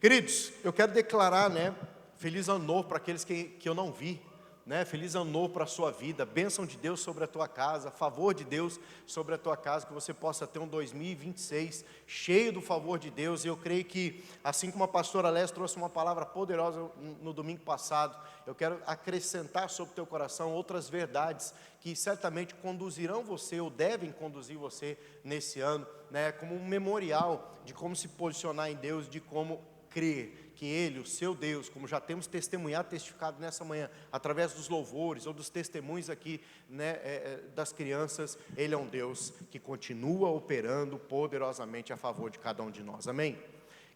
Queridos, eu quero declarar, feliz ano novo para aqueles que eu não vi, feliz ano novo para a sua vida, bênção de Deus sobre a tua casa, favor de Deus sobre a tua casa, que você possa ter um 2026 cheio do favor de Deus. E eu creio que, assim como a pastora Lécia trouxe uma palavra poderosa no domingo passado, eu quero acrescentar sobre o teu coração outras verdades que certamente conduzirão você, ou devem conduzir você nesse ano, como um memorial de como se posicionar em Deus, de como crer que Ele, o seu Deus, como já temos testemunhado, testificado nessa manhã, através dos louvores ou dos testemunhos aqui, das crianças, Ele é um Deus que continua operando poderosamente a favor de cada um de nós, amém?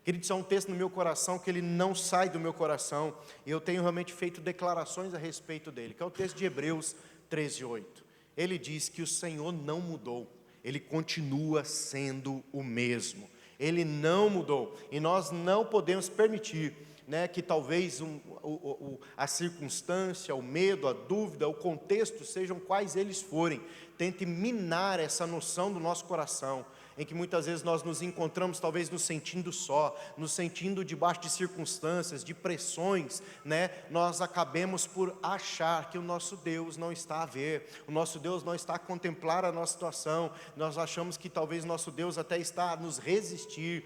Queridos, há um texto no meu coração que ele não sai do meu coração, e eu tenho realmente feito declarações a respeito dele, que é o texto de Hebreus 13:8, ele diz que o Senhor não mudou, Ele continua sendo o mesmo, Ele não mudou, e nós não podemos permitir, que talvez a circunstância, o medo, a dúvida, o contexto, sejam quais eles forem, tente minar essa noção do nosso coração, em que muitas vezes nós nos encontramos talvez nos sentindo só, nos sentindo debaixo de circunstâncias, de pressões, nós acabemos por achar que o nosso Deus não está a ver, o nosso Deus não está a contemplar a nossa situação, nós achamos que talvez nosso Deus até está a nos resistir,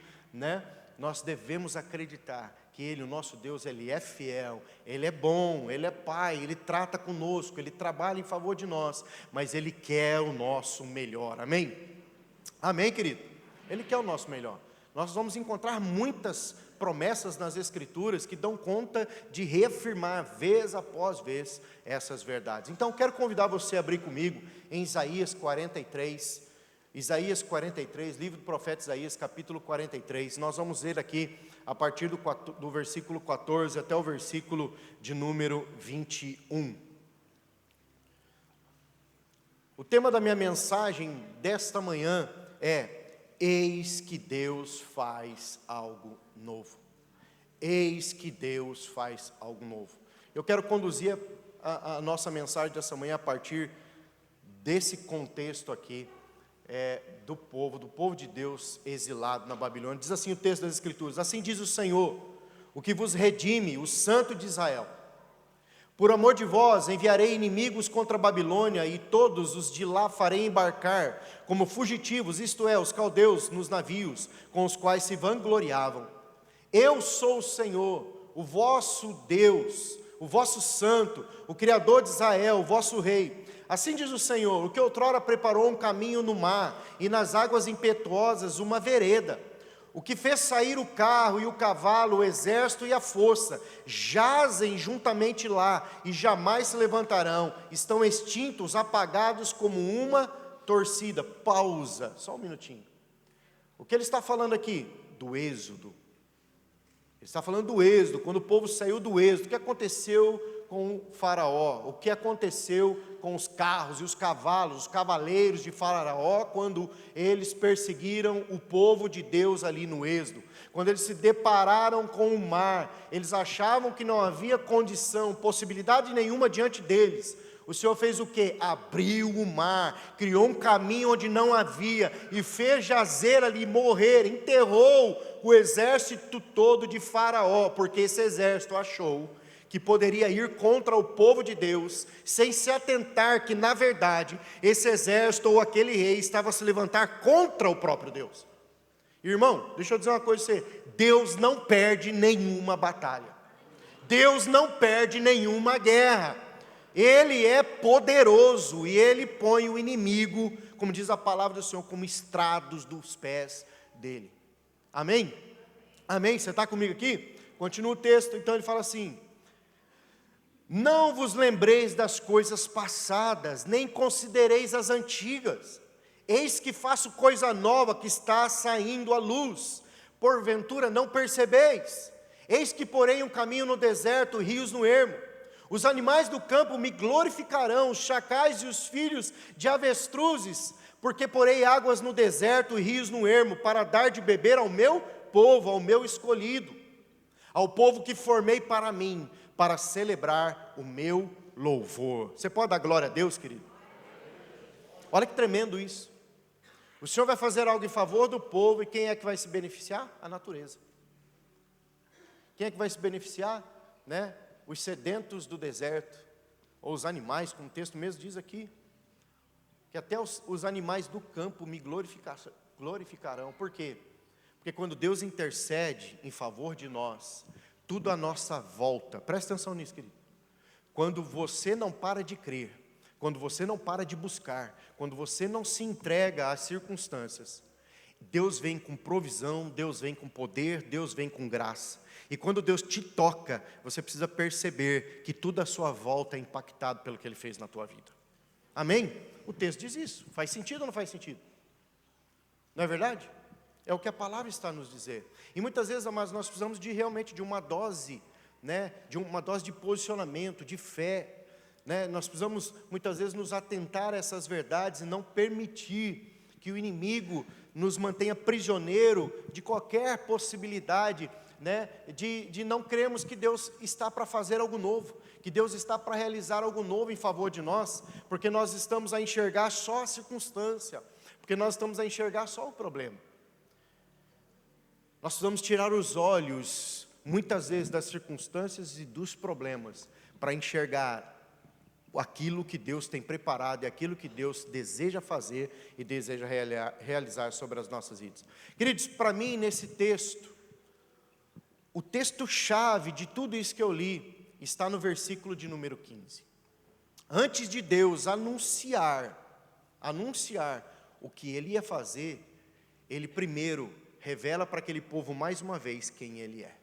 Nós devemos acreditar que Ele, o nosso Deus, Ele é fiel, Ele é bom, Ele é Pai, Ele trata conosco, Ele trabalha em favor de nós, mas Ele quer o nosso melhor, amém? Amém, querido? Ele quer o nosso melhor. Nós vamos encontrar muitas promessas nas Escrituras que dão conta de reafirmar vez após vez essas verdades. Então, quero convidar você a abrir comigo em Isaías 43, livro do profeta Isaías, capítulo 43. Nós vamos ler aqui a partir do versículo 14 até o versículo de número 21. O tema da minha mensagem desta manhã é: eis que Deus faz algo novo. Eis que Deus faz algo novo. Eu quero conduzir a nossa mensagem dessa manhã a partir desse contexto aqui, do povo de Deus exilado na Babilônia. Diz assim o texto das Escrituras: assim diz o Senhor, o que vos redime, o Santo de Israel: por amor de vós enviarei inimigos contra a Babilônia, e todos os de lá farei embarcar como fugitivos, isto é, os caldeus, nos navios com os quais se vangloriavam. Eu sou o Senhor, o vosso Deus, o vosso Santo, o Criador de Israel, o vosso Rei. Assim diz o Senhor, o que outrora preparou um caminho no mar, e nas águas impetuosas uma vereda, o que fez sair o carro e o cavalo, o exército e a força, jazem juntamente lá, e jamais se levantarão, estão extintos, apagados como uma torcida. Pausa, só um minutinho. O que ele está falando aqui? Do êxodo. Ele está falando do êxodo, quando o povo saiu do êxodo. O que aconteceu com o faraó? O que aconteceu com os carros e os cavalos, os cavaleiros de faraó, quando eles perseguiram o povo de Deus ali no êxodo? Quando eles se depararam com o mar, eles achavam que não havia condição, possibilidade nenhuma diante deles. O Senhor fez o quê? Abriu o mar, criou um caminho onde não havia, e fez jazer ali, morrer, enterrou o exército todo de faraó, porque esse exército achou que poderia ir contra o povo de Deus, sem se atentar que, na verdade, esse exército ou aquele rei estava a se levantar contra o próprio Deus. Irmão, deixa eu dizer uma coisa para você: Deus não perde nenhuma batalha, Deus não perde nenhuma guerra, Ele é poderoso, e Ele põe o inimigo, como diz a palavra do Senhor, como estrados dos pés dele. Amém? Amém? Você está comigo aqui? Continua o texto, então ele fala assim: não vos lembreis das coisas passadas, nem considereis as antigas. Eis que faço coisa nova que está saindo à luz. Porventura não percebeis? Eis que porei um caminho no deserto, rios no ermo. Os animais do campo me glorificarão, os chacais e os filhos de avestruzes, porque porei águas no deserto e rios no ermo, para dar de beber ao meu povo, ao meu escolhido, ao povo que formei para mim, para celebrar o meu louvor. Você pode dar glória a Deus, querido? Olha que tremendo isso. O Senhor vai fazer algo em favor do povo, e quem é que vai se beneficiar? A natureza. Quem é que vai se beneficiar? Né? Os sedentos do deserto, ou os animais, como o texto mesmo diz aqui, que até os animais do campo me glorificarão. Por quê? Porque quando Deus intercede em favor de nós, tudo à nossa volta, presta atenção nisso, querido. Quando você não para de crer, quando você não para de buscar, quando você não se entrega às circunstâncias, Deus vem com provisão, Deus vem com poder, Deus vem com graça. E quando Deus te toca, você precisa perceber que tudo à sua volta é impactado pelo que Ele fez na tua vida. Amém? O texto diz isso. Faz sentido ou não faz sentido? Não é verdade? É o que a palavra está a nos dizer. E muitas vezes, amados, nós precisamos realmente de uma dose, né? De uma dose de posicionamento, de fé. Né? Nós precisamos muitas vezes nos atentar a essas verdades e não permitir que o inimigo nos mantenha prisioneiro de qualquer possibilidade, né, de não crermos que Deus está para fazer algo novo, que Deus está para realizar algo novo em favor de nós, porque nós estamos a enxergar só a circunstância, porque nós estamos a enxergar só o problema. Nós precisamos tirar os olhos, muitas vezes, das circunstâncias e dos problemas, para enxergar aquilo que Deus tem preparado e aquilo que Deus deseja fazer e deseja realizar sobre as nossas vidas. Queridos, para mim, nesse texto, o texto-chave de tudo isso que eu li está no versículo de número 15. Antes de Deus anunciar o que Ele ia fazer, Ele primeiro revela para aquele povo mais uma vez quem Ele é.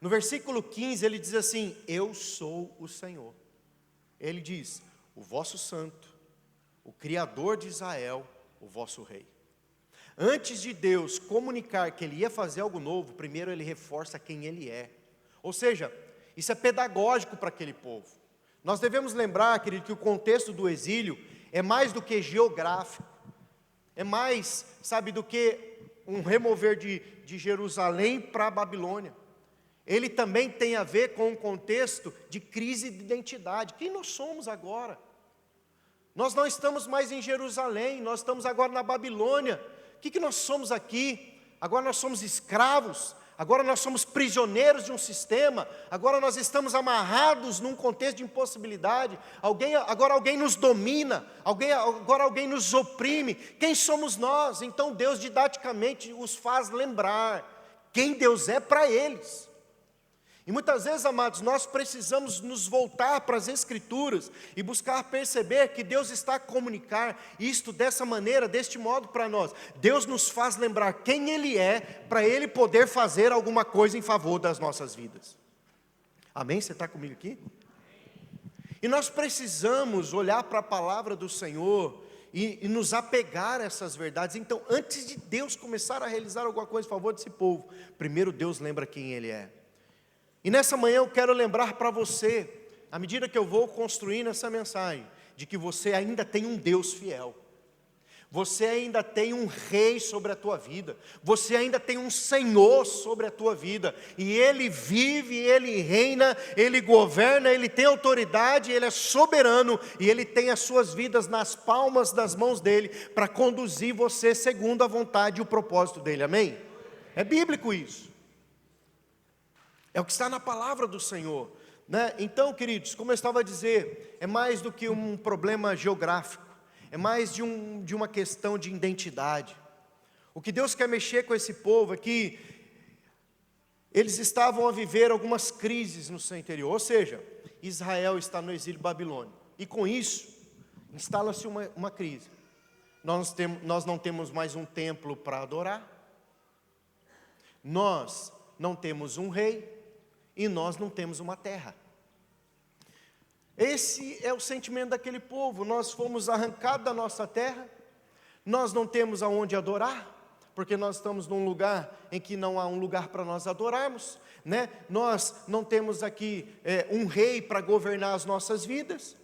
No versículo 15 ele diz assim: eu sou o Senhor. Ele diz: o vosso santo, o Criador de Israel, o vosso rei. Antes de Deus comunicar que Ele ia fazer algo novo, primeiro Ele reforça quem Ele é. Ou seja, isso é pedagógico para aquele povo. Nós devemos lembrar, querido, que o contexto do exílio é mais do que geográfico. É mais, do que um remover de Jerusalém para a Babilônia. Ele também tem a ver com um contexto de crise de identidade. Quem nós somos agora? Nós não estamos mais em Jerusalém, nós estamos agora na Babilônia. O que nós somos aqui? Agora nós somos escravos, agora nós somos prisioneiros de um sistema, agora nós estamos amarrados num contexto de impossibilidade, agora alguém nos domina, agora alguém nos oprime. Quem somos nós? Então Deus didaticamente os faz lembrar quem Deus é para eles. E muitas vezes, amados, nós precisamos nos voltar para as Escrituras e buscar perceber que Deus está a comunicar isto dessa maneira, deste modo para nós. Deus nos faz lembrar quem Ele é, para Ele poder fazer alguma coisa em favor das nossas vidas. Amém? Você está comigo aqui? E nós precisamos olhar para a palavra do Senhor e nos apegar a essas verdades. Então, antes de Deus começar a realizar alguma coisa em favor desse povo, primeiro Deus lembra quem Ele é. E nessa manhã eu quero lembrar para você, à medida que eu vou construindo essa mensagem, de que você ainda tem um Deus fiel. Você ainda tem um rei sobre a tua vida. Você ainda tem um Senhor sobre a tua vida. E Ele vive, Ele reina, Ele governa, Ele tem autoridade, Ele é soberano. E Ele tem as suas vidas nas palmas das mãos dEle, para conduzir você segundo a vontade e o propósito dEle. Amém? É bíblico isso. É o que está na palavra do Senhor, né? Então, queridos, como eu estava a dizer, é mais do que um problema geográfico, é mais de uma questão de identidade. O que Deus quer mexer com esse povo é que eles estavam a viver algumas crises no seu interior, ou seja, Israel está no exílio babilônico, e com isso, instala-se uma crise. Nós não temos mais um templo para adorar, nós não temos um rei, e nós não temos uma terra. Esse é o sentimento daquele povo. Nós fomos arrancados da nossa terra, nós não temos aonde adorar, porque nós estamos num lugar em que não há um lugar para nós adorarmos, né? Nós não temos aqui um rei para governar as nossas vidas.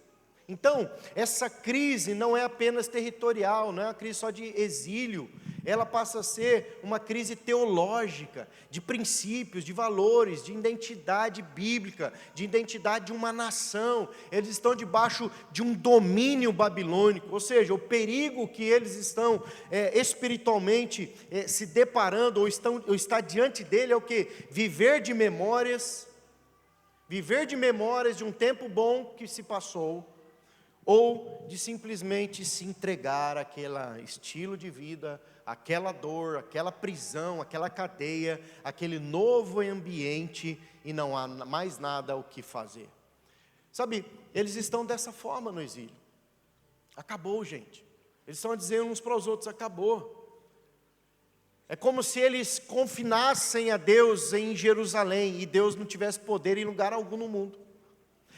Então, essa crise não é apenas territorial, não é uma crise só de exílio, ela passa a ser uma crise teológica, de princípios, de valores, de identidade bíblica, de identidade de uma nação. Eles estão debaixo de um domínio babilônico, ou seja, o perigo que eles estão espiritualmente se deparando, ou está diante dele é o que? Viver de memórias de um tempo bom que se passou, ou de simplesmente se entregar àquele estilo de vida, àquela dor, àquela prisão, àquela cadeia, aquele novo ambiente, e não há mais nada o que fazer. Sabe, eles estão dessa forma no exílio. Acabou, gente. Eles estão dizendo uns para os outros, acabou. É como se eles confinassem a Deus em Jerusalém, e Deus não tivesse poder em lugar algum no mundo.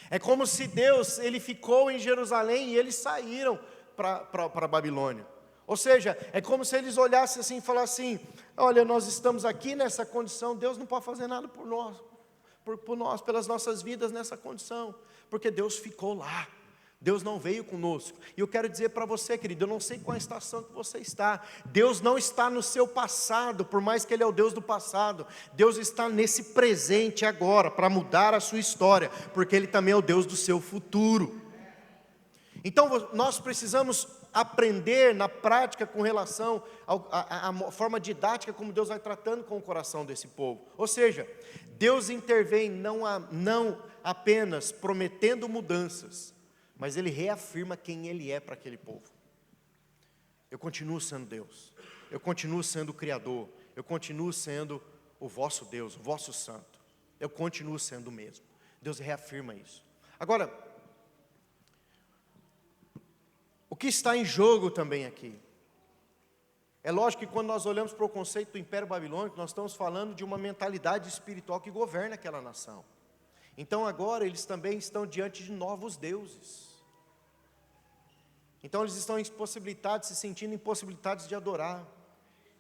É como se Deus, ele ficou em Jerusalém e eles saíram para a Babilônia. Ou seja, é como se eles olhassem assim e falassem, olha, nós estamos aqui nessa condição, Deus não pode fazer nada por nós, pelas nossas vidas nessa condição, porque Deus ficou lá. Deus não veio conosco. E eu quero dizer para você, querido, eu não sei qual é a estação que você está. Deus não está no seu passado, por mais que Ele é o Deus do passado. Deus está nesse presente agora, para mudar a sua história, porque Ele também é o Deus do seu futuro. Então nós precisamos aprender na prática com relação à forma didática como Deus vai tratando com o coração desse povo. Ou seja, Deus intervém não apenas prometendo mudanças, mas Ele reafirma quem Ele é para aquele povo. Eu continuo sendo Deus, eu continuo sendo o Criador, eu continuo sendo o vosso Deus, o vosso Santo, eu continuo sendo o mesmo. Deus reafirma isso. Agora, o que está em jogo também aqui? É lógico que quando nós olhamos para o conceito do Império Babilônico, nós estamos falando de uma mentalidade espiritual que governa aquela nação. Então agora eles também estão diante de novos deuses. Então eles estão impossibilitados, se sentindo impossibilitados de adorar,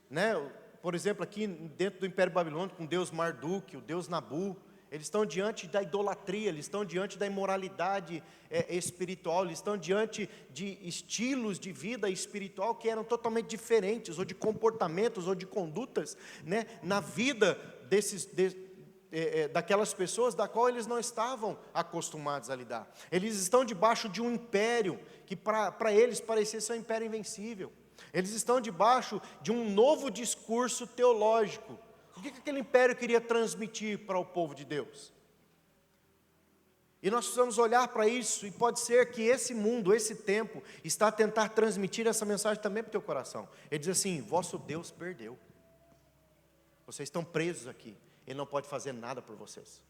né? Por exemplo, aqui dentro do Império Babilônico, com o Deus Marduk, o Deus Nabu, eles estão diante da idolatria, eles estão diante da imoralidade espiritual, eles estão diante de estilos de vida espiritual que eram totalmente diferentes, ou de comportamentos, ou de condutas, né? Na vida daquelas pessoas da qual eles não estavam acostumados a lidar. Eles estão debaixo de um império que para eles parecia ser um império invencível. Eles estão debaixo de um novo discurso teológico. O que aquele império queria transmitir para o povo de Deus? E nós precisamos olhar para isso, e pode ser que esse mundo, esse tempo, está a tentar transmitir essa mensagem também para o teu coração. Ele diz assim, vosso Deus perdeu. Vocês estão presos aqui. Ele não pode fazer nada por vocês.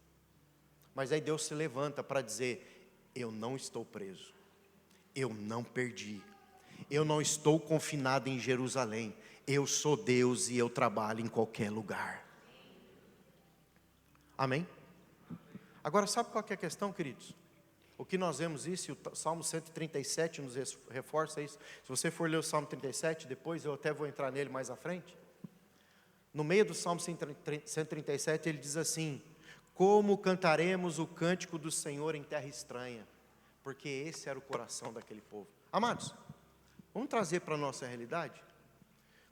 Mas aí Deus se levanta para dizer, eu não estou preso, eu não perdi, eu não estou confinado em Jerusalém, eu sou Deus e eu trabalho em qualquer lugar. Amém? Agora sabe qual que é a questão, queridos? O que nós vemos isso, e o Salmo 137 nos reforça isso. Se você for ler o Salmo 37, depois eu até vou entrar nele mais à frente. No meio do Salmo 137 ele diz assim, como cantaremos o cântico do Senhor em terra estranha, porque esse era o coração daquele povo. Amados, vamos trazer para a nossa realidade?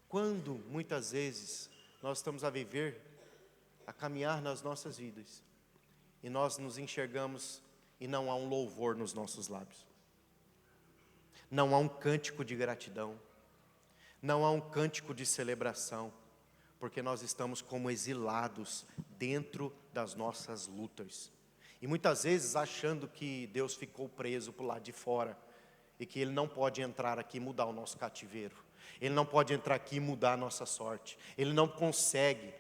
Quando muitas vezes nós estamos a viver, a caminhar nas nossas vidas, e nós nos enxergamos e não há um louvor nos nossos lábios, não há um cântico de gratidão, não há um cântico de celebração, porque nós estamos como exilados dentro das nossas lutas, e muitas vezes achando que Deus ficou preso por lá de fora, e que Ele não pode entrar aqui e mudar o nosso cativeiro, Ele não pode entrar aqui e mudar a nossa sorte, Ele não consegue.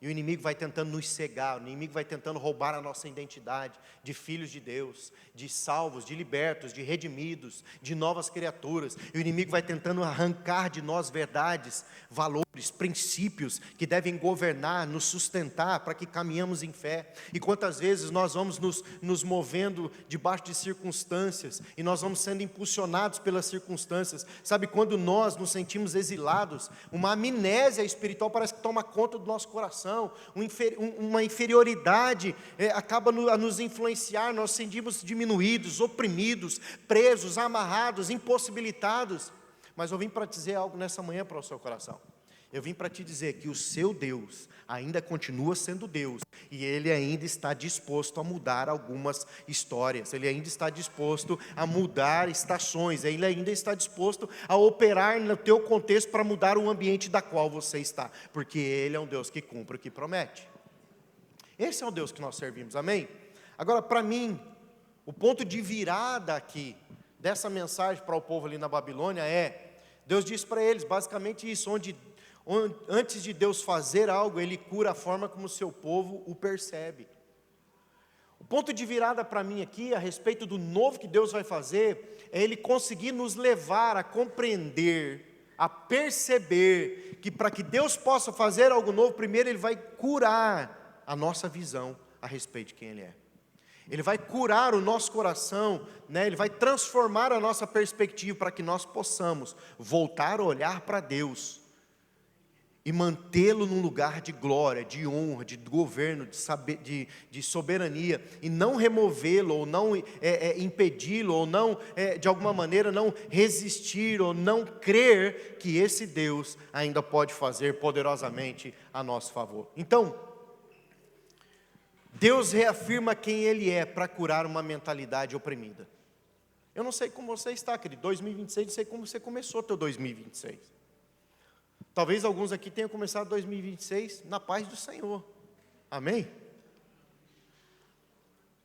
E o inimigo vai tentando nos cegar, o inimigo vai tentando roubar a nossa identidade de filhos de Deus, de salvos, de libertos, de redimidos, de novas criaturas. E o inimigo vai tentando arrancar de nós verdades, valores, princípios que devem governar, nos sustentar para que caminhamos em fé. E quantas vezes nós vamos nos movendo debaixo de circunstâncias e nós vamos sendo impulsionados pelas circunstâncias. Sabe, quando nós nos sentimos exilados, uma amnésia espiritual parece que toma conta do nosso coração. Uma inferioridade acaba a nos influenciar, nós sentimos diminuídos, oprimidos, presos, amarrados, impossibilitados. Mas eu vim para dizer algo nessa manhã para o seu coração. Eu vim para te dizer que o seu Deus ainda continua sendo Deus, e Ele ainda está disposto a mudar algumas histórias, Ele ainda está disposto a mudar estações, Ele ainda está disposto a operar no teu contexto para mudar o ambiente da qual você está, porque Ele é um Deus que cumpre o que promete. Esse é o Deus que nós servimos, amém? Agora, para mim, o ponto de virada aqui, dessa mensagem para o povo ali na Babilônia Deus diz para eles basicamente isso, onde antes de Deus fazer algo, Ele cura a forma como o seu povo o percebe. O ponto de virada para mim aqui, a respeito do novo que Deus vai fazer, é Ele conseguir nos levar a compreender, a perceber, que para que Deus possa fazer algo novo, primeiro Ele vai curar a nossa visão a respeito de quem Ele é. Ele vai curar o nosso coração, Ele vai transformar a nossa perspectiva para que nós possamos voltar a olhar para Deus e mantê-lo num lugar de glória, de honra, de governo, de soberania, e não removê-lo, ou não impedi-lo, ou não, de alguma maneira, não resistir, ou não crer que esse Deus ainda pode fazer poderosamente a nosso favor. Então, Deus reafirma quem Ele é para curar uma mentalidade oprimida. Eu não sei como você está, querido, 2026, não sei como você começou o teu 2026. Talvez alguns aqui tenham começado 2026 na paz do Senhor, amém?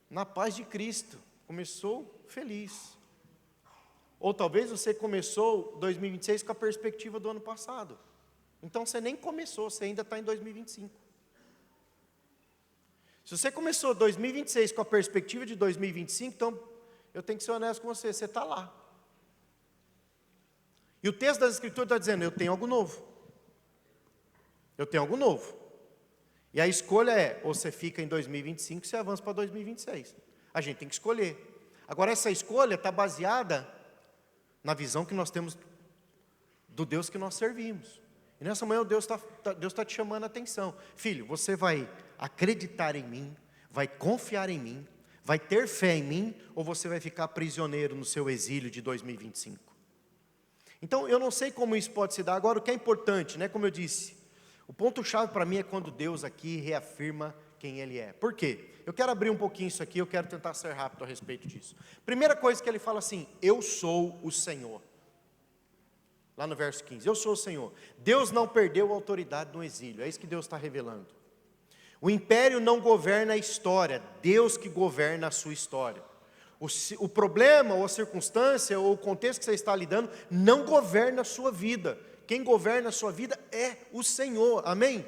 Na paz de Cristo, começou feliz. Ou talvez você começou 2026 com a perspectiva do ano passado. Então você nem começou, você ainda está em 2025. Se você começou 2026 com a perspectiva de 2025, então eu tenho que ser honesto com você, você está lá. E o texto das Escrituras está dizendo, eu tenho algo novo. Eu tenho algo novo. E a escolha é, ou você fica em 2025, ou você avança para 2026. A gente tem que escolher. Agora essa escolha está baseada na visão que nós temos do Deus que nós servimos. E nessa manhã Deus está te chamando a atenção. Filho, você vai acreditar em mim, vai confiar em mim, vai ter fé em mim, ou você vai ficar prisioneiro no seu exílio de 2025? Então eu não sei como isso pode se dar. Agora o que é importante, como eu disse, o ponto-chave para mim é quando Deus aqui reafirma quem Ele é. Por quê? Eu quero abrir um pouquinho isso aqui, eu quero tentar ser rápido a respeito disso. Primeira coisa que Ele fala assim, eu sou o Senhor. Lá no verso 15, eu sou o Senhor. Deus não perdeu a autoridade no exílio, é isso que Deus está revelando. O império não governa a história, Deus que governa a sua história. O problema, ou a circunstância, ou o contexto que você está lidando, não governa a sua vida. Quem governa a sua vida é o Senhor, amém?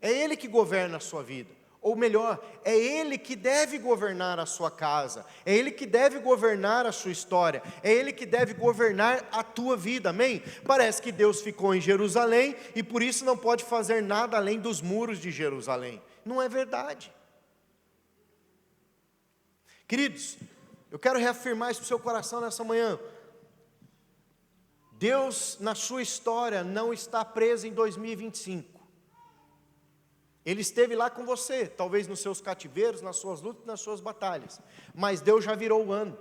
É Ele que governa a sua vida. Ou melhor, é Ele que deve governar a sua casa, é Ele que deve governar a sua história, é Ele que deve governar a tua vida, amém? Parece que Deus ficou em Jerusalém e por isso não pode fazer nada além dos muros de Jerusalém. Não é verdade. Queridos, eu quero reafirmar isso para o seu coração nessa manhã. Deus, na sua história, não está preso em 2025. Ele esteve lá com você, talvez nos seus cativeiros, nas suas lutas, nas suas batalhas. Mas Deus já virou o ano.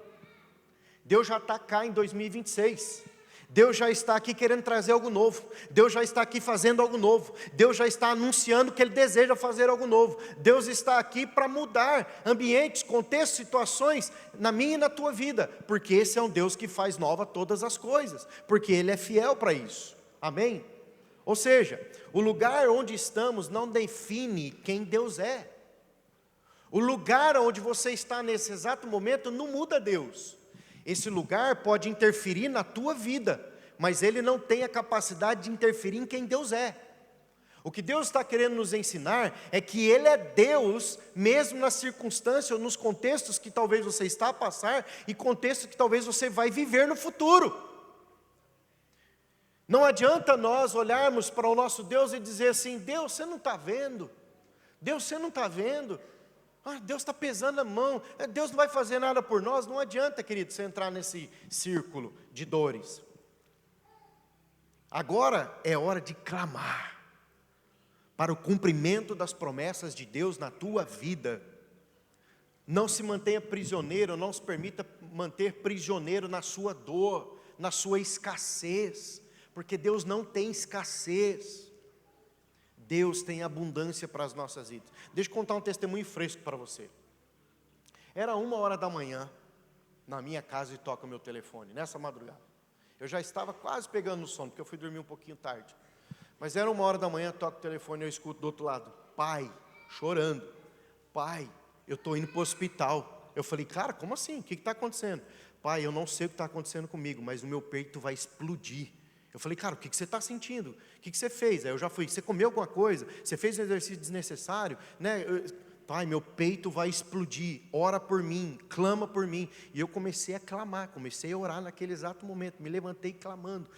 Deus já está cá em 2026. Deus já está aqui querendo trazer algo novo. Deus já está aqui fazendo algo novo. Deus já está anunciando que Ele deseja fazer algo novo. Deus está aqui para mudar ambientes, contextos, situações na minha e na tua vida. Porque esse é um Deus que faz nova todas as coisas. Porque Ele é fiel para isso. Amém? Ou seja, o lugar onde estamos não define quem Deus é. O lugar onde você está nesse exato momento não muda Deus. Esse lugar pode interferir na tua vida, mas ele não tem a capacidade de interferir em quem Deus é. O que Deus está querendo nos ensinar é que Ele é Deus, mesmo nas circunstâncias ou nos contextos que talvez você está a passar e contextos que talvez você vai viver no futuro. Não adianta nós olharmos para o nosso Deus e dizer assim, Deus, você não está vendo? Deus, você não está vendo? Deus está pesando a mão, Deus não vai fazer nada por nós. Não adianta, querido, você entrar nesse círculo de dores. Agora é hora de clamar para o cumprimento das promessas de Deus na tua vida. Não se mantenha prisioneiro, não se permita manter prisioneiro na sua dor, na sua escassez. porque Deus não tem escassez, Deus tem abundância para as nossas vidas. Deixa eu contar um testemunho fresco para você. Era 1h da manhã, na minha casa, e toca o meu telefone, nessa madrugada. Eu já estava quase pegando no sono, porque eu fui dormir um pouquinho tarde. Mas era 1h da manhã, toca o telefone, eu escuto do outro lado, pai, chorando, pai, eu estou indo para o hospital. Eu falei, cara, como assim? O que está acontecendo? Pai, eu não sei o que está acontecendo comigo, mas o meu peito vai explodir. Eu falei, cara, o que você está sentindo? O que você fez? Aí eu já fui, você comeu alguma coisa? Você fez um exercício desnecessário? Né? Pai, meu peito vai explodir, ora por mim, clama por mim. E eu comecei a clamar, comecei a orar naquele exato momento. Me levantei clamando,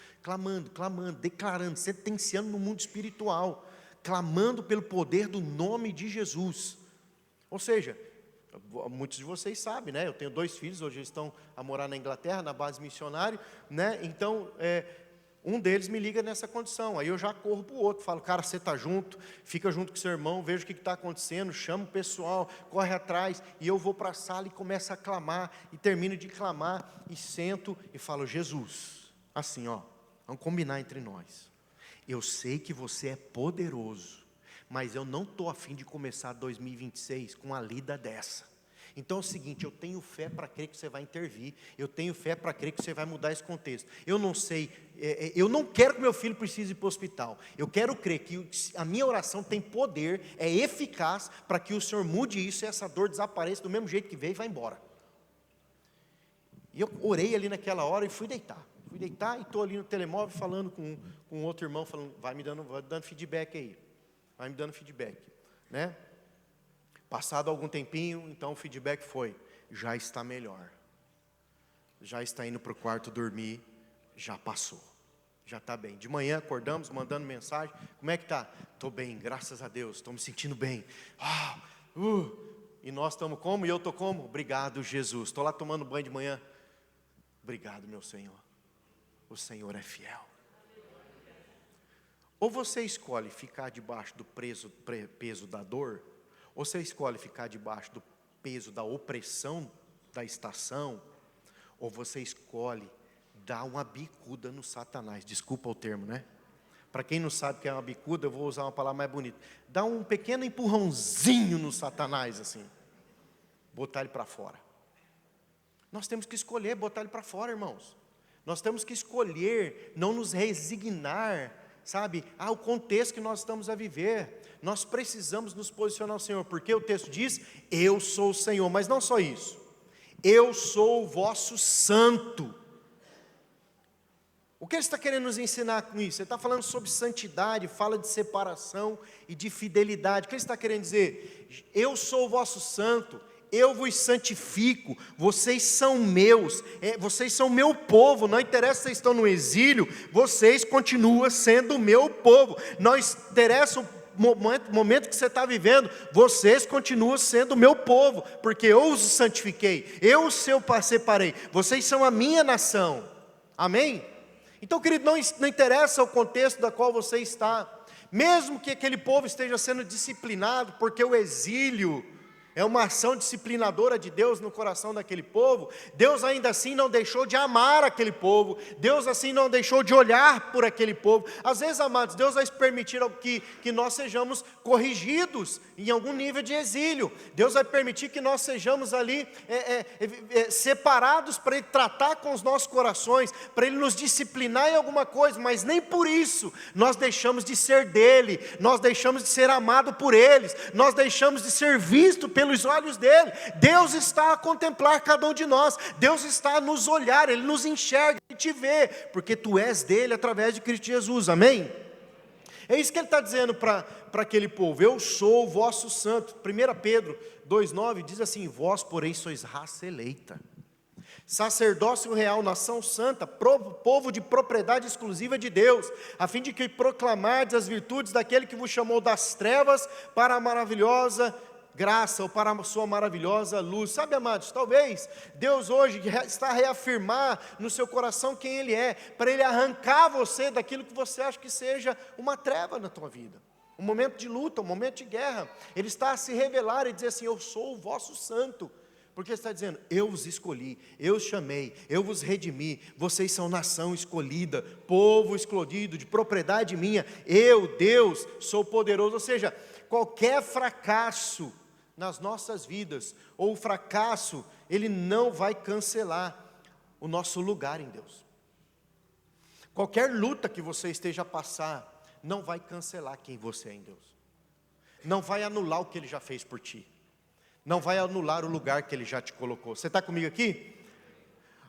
declarando, sentenciando no mundo espiritual, clamando pelo poder do nome de Jesus. Ou seja, muitos de vocês sabem, né? Eu tenho 2 filhos, hoje eles estão a morar na Inglaterra, na base missionária, né? Então, um deles me liga nessa condição, aí eu já corro para o outro, falo, cara, você está junto, fica junto com seu irmão, veja o que está acontecendo, chama o pessoal, corre atrás, e eu vou para a sala e começo a clamar, e termino de clamar, e sento e falo, Jesus, assim ó, vamos combinar entre nós, eu sei que você é poderoso, mas eu não estou a fim de começar 2026 com uma lida dessa. Então é o seguinte, eu tenho fé para crer que você vai intervir, eu tenho fé para crer que você vai mudar esse contexto. Eu não sei, eu não quero que meu filho precise ir para o hospital, eu quero crer que a minha oração tem poder, é eficaz para que o Senhor mude isso e essa dor desapareça do mesmo jeito que veio e vá embora. E eu orei ali naquela hora e fui deitar e estou ali no telemóvel falando com outro irmão, falando, vai me dando feedback aí, vai me dando feedback, né? Passado algum tempinho, então o feedback foi, já está melhor, já está indo para o quarto dormir, já passou, já está bem. De manhã acordamos, mandando mensagem, como é que está? Estou bem, graças a Deus, estou me sentindo bem. E nós estamos como? E eu estou como? Obrigado, Jesus. Estou lá tomando banho de manhã. Obrigado, meu Senhor. O Senhor é fiel. Ou você escolhe ficar debaixo do peso da dor, ou você escolhe ficar debaixo do peso da opressão da estação, ou você escolhe dar uma bicuda no Satanás. Desculpa o termo, né? Para quem não sabe o que é uma bicuda, eu vou usar uma palavra mais bonita. Dá um pequeno empurrãozinho no Satanás, assim. Botar ele para fora. Nós temos que escolher botar ele para fora, irmãos. Nós temos que escolher não nos resignar, sabe, o contexto que nós estamos a viver. Nós precisamos nos posicionar ao Senhor, porque o texto diz, eu sou o Senhor, mas não só isso, eu sou o vosso santo. O que ele está querendo nos ensinar com isso? Ele está falando sobre santidade, fala de separação e de fidelidade. O que ele está querendo dizer? Eu sou o vosso santo, eu vos santifico, vocês são meus, vocês são meu povo, não interessa se vocês estão no exílio, vocês continuam sendo meu povo, não interessa o momento que você está vivendo, vocês continuam sendo meu povo, porque eu os santifiquei, eu os separei, vocês são a minha nação, amém? Então, querido, não interessa o contexto da qual você está, mesmo que aquele povo esteja sendo disciplinado, porque o exílio é uma ação disciplinadora de Deus no coração daquele povo, Deus ainda assim não deixou de amar aquele povo, Deus assim não deixou de olhar por aquele povo. Às vezes, amados, Deus vai permitir que nós sejamos corrigidos em algum nível de exílio, Deus vai permitir que nós sejamos ali separados para Ele tratar com os nossos corações, para Ele nos disciplinar em alguma coisa, mas nem por isso nós deixamos de ser dEle, nós deixamos de ser amado por eles, nós deixamos de ser visto pelos olhos dEle. Deus está a contemplar cada um de nós, Deus está a nos olhar, Ele nos enxerga, Ele te vê, porque tu és dEle através de Cristo Jesus, amém? É isso que Ele está dizendo para aquele povo, eu sou o vosso santo. 1 Pedro 2,9 diz assim, vós porém sois raça eleita, sacerdócio real, nação santa, povo de propriedade exclusiva de Deus, a fim de que proclamardes as virtudes daquele que vos chamou das trevas para a maravilhosa graça, ou para a sua maravilhosa luz. Sabe, amados, talvez Deus hoje está a reafirmar no seu coração quem Ele é, para Ele arrancar você daquilo que você acha que seja uma treva na tua vida, um momento de luta, um momento de guerra. Ele está a se revelar e dizer assim, eu sou o vosso santo. Porque está dizendo, eu vos escolhi, eu os chamei, eu vos redimi, vocês são nação escolhida, povo escolhido, de propriedade minha, eu, Deus, sou poderoso. Ou seja, qualquer fracasso nas nossas vidas, ou fracasso, ele não vai cancelar o nosso lugar em Deus. Qualquer luta que você esteja a passar, não vai cancelar quem você é em Deus. Não vai anular o que Ele já fez por ti. Não vai anular o lugar que Ele já te colocou. Você está comigo aqui?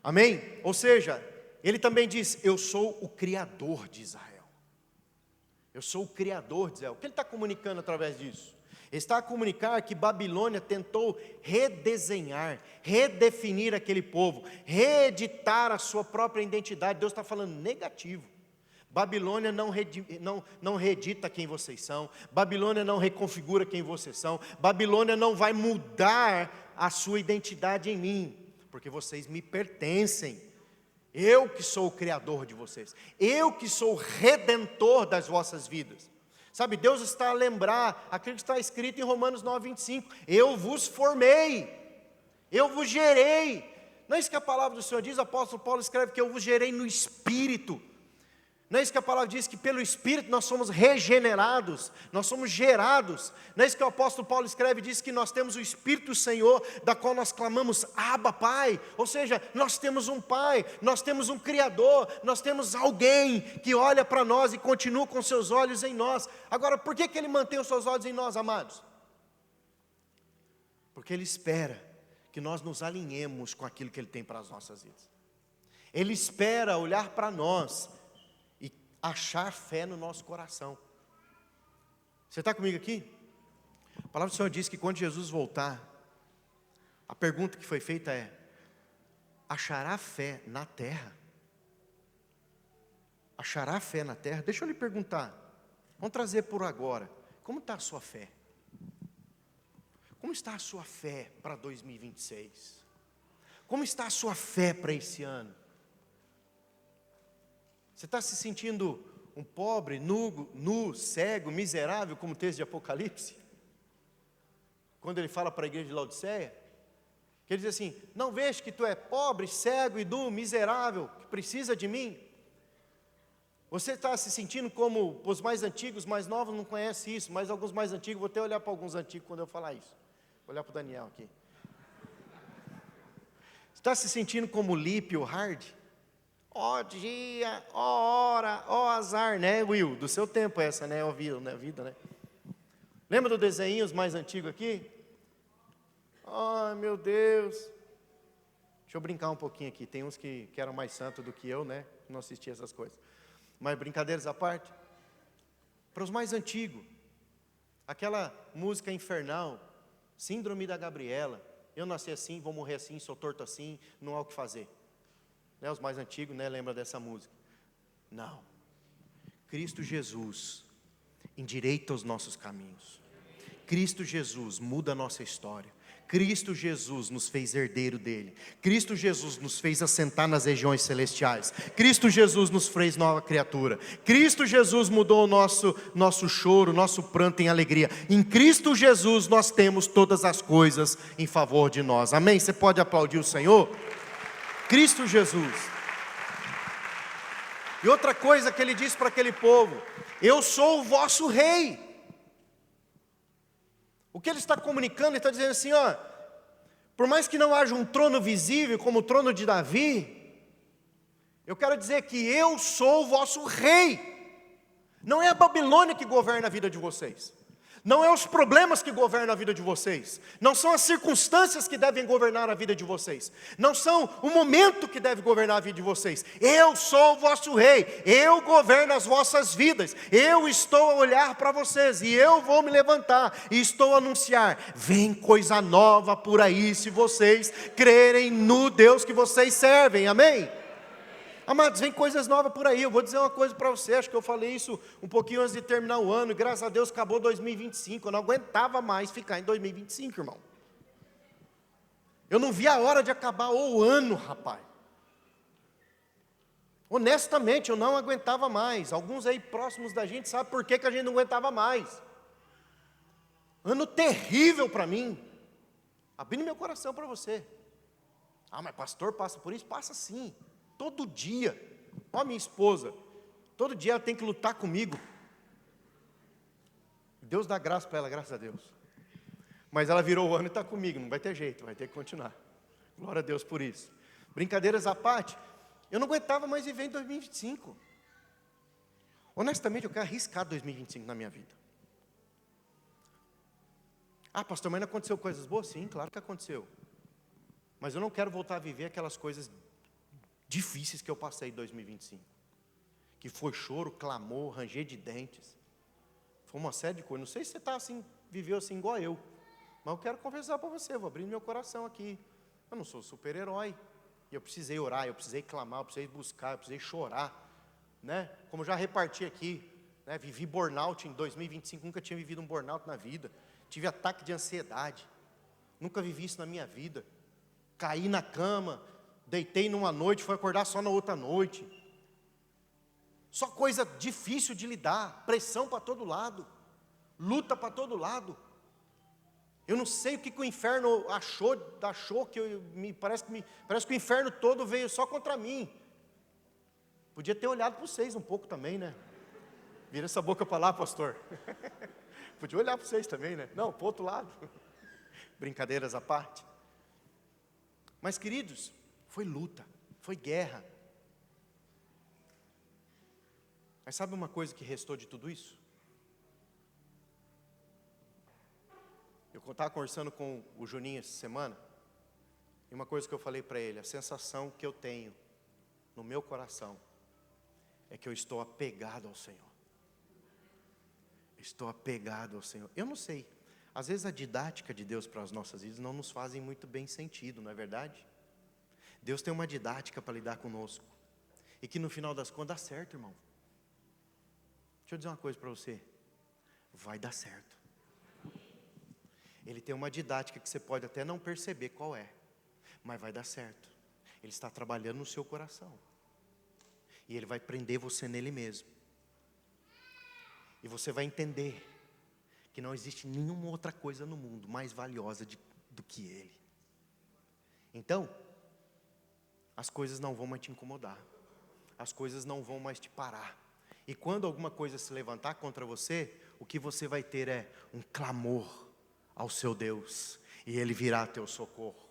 Amém? Ou seja, Ele também diz, eu sou o Criador de Israel. Eu sou o Criador de Israel. O que Ele está comunicando através disso? Ele está a comunicar que Babilônia tentou redesenhar, redefinir aquele povo, reeditar a sua própria identidade. Deus está falando negativo. Babilônia não reedita quem vocês são, Babilônia não reconfigura quem vocês são, Babilônia não vai mudar a sua identidade em mim, porque vocês me pertencem. Eu que sou o Criador de vocês, eu que sou o Redentor das vossas vidas. Sabe, Deus está a lembrar aquilo que está escrito em Romanos 9:25, eu vos formei, eu vos gerei. Não é isso que a palavra do Senhor diz? O apóstolo Paulo escreve que eu vos gerei no Espírito. Não é isso que a palavra diz, que pelo Espírito nós somos regenerados, nós somos gerados. Não é isso que o apóstolo Paulo escreve, diz que nós temos o Espírito do Senhor, da qual nós clamamos, Abba, Pai. Ou seja, nós temos um Pai, nós temos um Criador, nós temos alguém que olha para nós e continua com seus olhos em nós. Agora, por que Ele mantém os seus olhos em nós, amados? Porque Ele espera que nós nos alinhemos com aquilo que Ele tem para as nossas vidas. Ele espera olhar para nós, achar fé no nosso coração. Você está comigo aqui? A palavra do Senhor diz que quando Jesus voltar, a pergunta que foi feita é, achará fé na terra? Achará fé na terra? Deixa eu lhe perguntar, vamos trazer por agora, como está a sua fé? Como está a sua fé para 2026? Como está a sua fé para esse ano? Você está se sentindo um pobre, nu, cego, miserável, como o texto de Apocalipse? Quando ele fala para a igreja de Laodiceia, que ele diz assim, não vejo que tu é pobre, cego e nu, miserável, que precisa de mim? Você está se sentindo como os mais antigos, mais novos não conhecem isso, mas alguns mais antigos, vou até olhar para alguns antigos quando eu falar isso. Vou olhar para o Daniel aqui. Você está se sentindo como o Lipe, o Hard? Ó dia, ó hora, ó azar, né, Will? Do seu tempo essa, né, ó vida, né? Lembra do desenho, os mais antigos aqui? Ai, meu Deus. Deixa eu brincar um pouquinho aqui. Tem uns que eram mais santos do que eu, né? Não assistia essas coisas. Mas brincadeiras à parte. Para os mais antigos, aquela música infernal, Síndrome da Gabriela. Eu nasci assim, vou morrer assim, sou torto assim, não há o que fazer. Né, os mais antigos, né, lembram dessa música? Não. Cristo Jesus endireita os nossos caminhos. Cristo Jesus muda a nossa história. Cristo Jesus nos fez herdeiro dele. Cristo Jesus nos fez assentar nas regiões celestiais. Cristo Jesus nos fez nova criatura. Cristo Jesus mudou o nosso choro, nosso pranto em alegria. Em Cristo Jesus nós temos todas as coisas em favor de nós. Amém? Você pode aplaudir o Senhor? Cristo Jesus. E outra coisa que ele disse para aquele povo, eu sou o vosso rei. O que ele está comunicando, ele está dizendo assim, ó, por mais que não haja um trono visível como o trono de Davi, eu quero dizer que eu sou o vosso rei. Não é a Babilônia que governa a vida de vocês. Não é os problemas que governam a vida de vocês. Não são as circunstâncias que devem governar a vida de vocês. Não são o momento que deve governar a vida de vocês. Eu sou o vosso rei. Eu governo as vossas vidas. Eu estou a olhar para vocês. E eu vou me levantar e estou a anunciar. Vem coisa nova por aí se vocês crerem no Deus que vocês servem. Amém? Amados, vem coisas novas por aí. Eu vou dizer uma coisa para você, acho que eu falei isso um pouquinho antes de terminar o ano, e graças a Deus acabou 2025, eu não aguentava mais ficar em 2025, irmão. Eu não vi a hora de acabar o ano, rapaz. Honestamente, eu não aguentava mais. Alguns aí próximos da gente sabem por que a gente não aguentava mais. Ano terrível para mim. Abrindo meu coração para você. Ah, mas pastor passa por isso? Passa sim, todo dia. Ó, minha esposa, todo dia ela tem que lutar comigo. Deus dá graça para ela, graças a Deus. Mas ela virou o ano e está comigo, não vai ter jeito, vai ter que continuar. Glória a Deus por isso. Brincadeiras à parte, eu não aguentava mais viver em 2025. Honestamente, eu quero arriscar 2025 na minha vida. Ah, pastor, mas não aconteceu coisas boas? Sim, claro que aconteceu. Mas eu não quero voltar a viver aquelas coisas difíceis que eu passei em 2025. Que foi choro, clamor, ranger de dentes. Foi uma série de coisas. Não sei se você está assim, viveu assim igual eu. Mas eu quero confessar para você, vou abrir meu coração aqui. Eu não sou super-herói. E eu precisei orar, eu precisei clamar, eu precisei buscar, eu precisei chorar. Né? Como já reparti aqui, né? Vivi burnout em 2025, nunca tinha vivido um burnout na vida. Tive ataque de ansiedade. Nunca vivi isso na minha vida. Caí na cama, deitei numa noite, fui acordar só na outra noite. Só coisa difícil de lidar, pressão para todo lado, luta para todo lado. Eu não sei o que o inferno achou que parece que o inferno todo veio só contra mim. Podia ter olhado para vocês um pouco também, né? Vira essa boca para lá, pastor. Podia olhar para vocês também, né? Não, para o outro lado. Brincadeiras à parte. Mas, queridos, foi luta, foi guerra. Mas sabe uma coisa que restou de tudo isso? Eu estava conversando com o Juninho essa semana, e uma coisa que eu falei para ele, a sensação que eu tenho no meu coração, é que eu estou apegado ao Senhor. Estou apegado ao Senhor. Eu não sei, às vezes a didática de Deus para as nossas vidas não nos fazem muito bem sentido, não é verdade? Deus tem uma didática para lidar conosco, e que no final das contas dá certo, irmão. Deixa eu dizer uma coisa para você, vai dar certo. Ele tem uma didática que você pode até não perceber qual é, mas vai dar certo. Ele está trabalhando no seu coração, e Ele vai prender você nele mesmo. E você vai entender que não existe nenhuma outra coisa no mundo mais valiosa do que Ele. Então, as coisas não vão mais te incomodar, as coisas não vão mais te parar. E quando alguma coisa se levantar contra você, o que você vai ter é um clamor ao seu Deus, e Ele virá a teu socorro.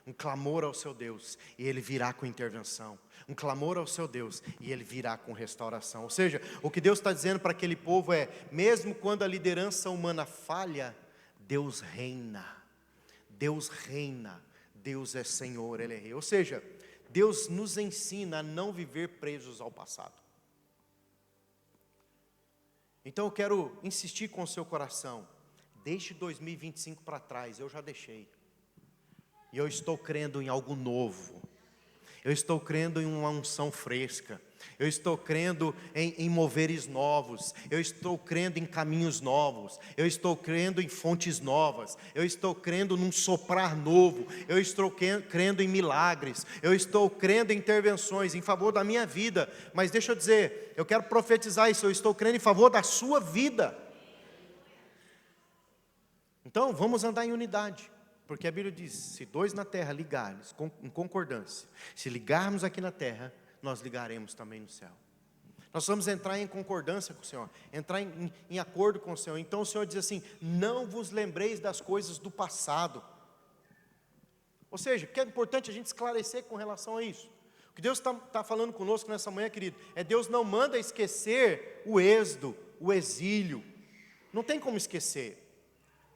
Um clamor ao seu Deus, e Ele virá com intervenção. Um clamor ao seu Deus, e Ele virá com restauração. Ou seja, o que Deus está dizendo para aquele povo é, mesmo quando a liderança humana falha, Deus reina. Deus reina. Deus é Senhor, Ele é Rei. Ou seja, Deus nos ensina a não viver presos ao passado. Então eu quero insistir com o seu coração. Deixe 2025 para trás, eu já deixei. E eu estou crendo em algo novo. Eu estou crendo em uma unção fresca. Eu estou crendo em moveres novos. Eu estou crendo em caminhos novos. Eu estou crendo em fontes novas. Eu estou crendo num soprar novo. Eu estou crendo em milagres. Eu estou crendo em intervenções em favor da minha vida. Mas deixa eu dizer, eu quero profetizar isso. Eu estou crendo em favor da sua vida. Então, vamos andar em unidade. Porque a Bíblia diz, se dois na terra ligarem, em concordância, se ligarmos aqui na terra, nós ligaremos também no céu. Nós vamos entrar em concordância com o Senhor, entrar em acordo com o Senhor. Então o Senhor diz assim, não vos lembreis das coisas do passado. Ou seja, o que é importante a gente esclarecer com relação a isso? O que Deus está falando conosco nessa manhã, querido, é Deus não manda esquecer o êxodo, o exílio. Não tem como esquecer.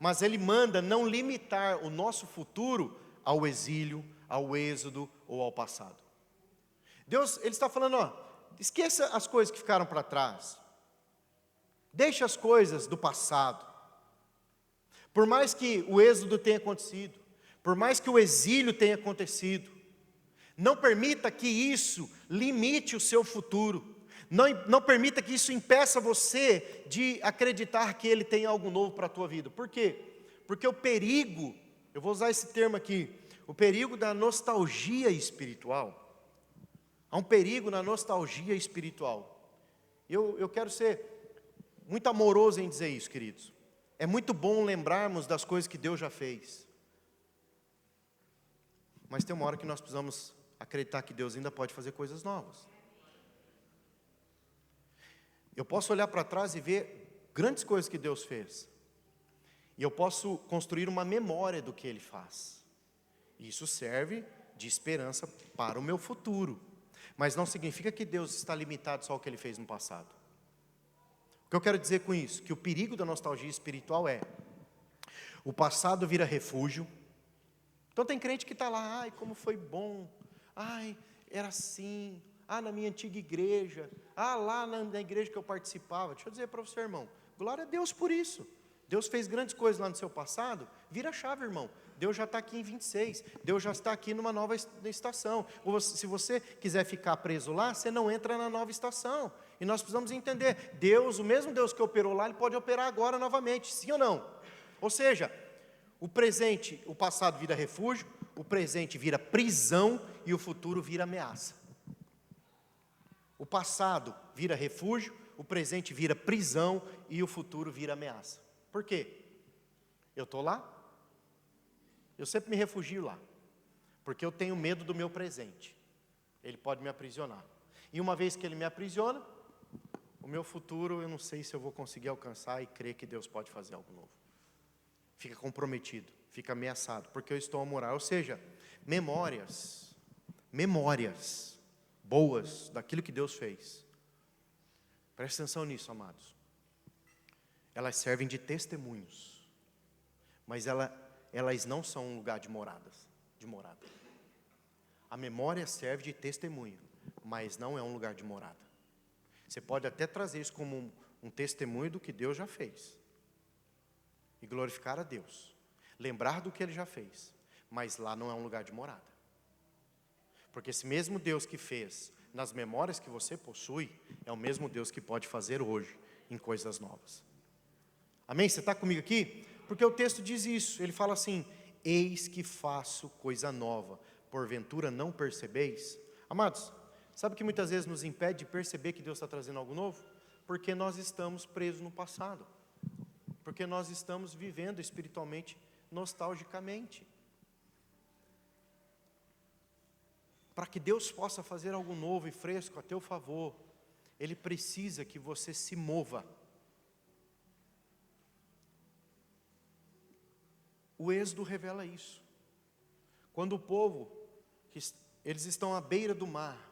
Mas Ele manda não limitar o nosso futuro ao exílio, ao êxodo ou ao passado. Deus, Ele está falando, ó, esqueça as coisas que ficaram para trás. Deixe as coisas do passado. Por mais que o êxodo tenha acontecido, por mais que o exílio tenha acontecido, não permita que isso limite o seu futuro. Não permita que isso impeça você de acreditar que Ele tem algo novo para a tua vida. Por quê? Porque o perigo, eu vou usar esse termo aqui, o perigo da nostalgia espiritual. Há um perigo na nostalgia espiritual. Eu quero ser muito amoroso em dizer isso, queridos. É muito bom lembrarmos das coisas que Deus já fez. Mas tem uma hora que nós precisamos acreditar que Deus ainda pode fazer coisas novas. Eu posso olhar para trás e ver grandes coisas que Deus fez. E eu posso construir uma memória do que Ele faz. Isso serve de esperança para o meu futuro. Mas não significa que Deus está limitado só ao que Ele fez no passado. O que eu quero dizer com isso? Que o perigo da nostalgia espiritual é: o passado vira refúgio. Então tem crente que está lá, ai, como foi bom, ai, era assim, na minha antiga igreja, lá na igreja que eu participava. Deixa eu dizer para você, irmão, glória a Deus por isso. Deus fez grandes coisas lá no seu passado, vira a chave, irmão. Deus já está aqui em 26, Deus já está aqui numa nova estação. Se você quiser ficar preso lá, você não entra na nova estação. E nós precisamos entender, Deus, o mesmo Deus que operou lá, Ele pode operar agora novamente, sim ou não? Ou seja, o presente, o passado vira refúgio, o presente vira prisão e o futuro vira ameaça. O passado vira refúgio, o presente vira prisão e o futuro vira ameaça. Por quê? Eu estou lá, eu sempre me refugio lá, porque eu tenho medo do meu presente. Ele pode me aprisionar. E uma vez que ele me aprisiona, o meu futuro eu não sei se eu vou conseguir alcançar e crer que Deus pode fazer algo novo. Fica comprometido, fica ameaçado, porque eu estou a morar. Ou seja, memórias boas daquilo que Deus fez. Preste atenção nisso, amados. Elas servem de testemunhos, mas elas não são um lugar de morada. A memória serve de testemunho, mas não é um lugar de morada. Você pode até trazer isso como um testemunho do que Deus já fez, e glorificar a Deus, lembrar do que Ele já fez, mas lá não é um lugar de morada, porque esse mesmo Deus que fez nas memórias que você possui, é o mesmo Deus que pode fazer hoje em coisas novas. Amém? Você está comigo aqui? Porque o texto diz isso, ele fala assim: eis que faço coisa nova, porventura não percebeis? Amados, sabe o que muitas vezes nos impede de perceber que Deus está trazendo algo novo? Porque nós estamos presos no passado, porque nós estamos vivendo espiritualmente, nostalgicamente. Para que Deus possa fazer algo novo e fresco a teu favor, Ele precisa que você se mova. O Êxodo revela isso. Quando o povo, eles estão à beira do mar,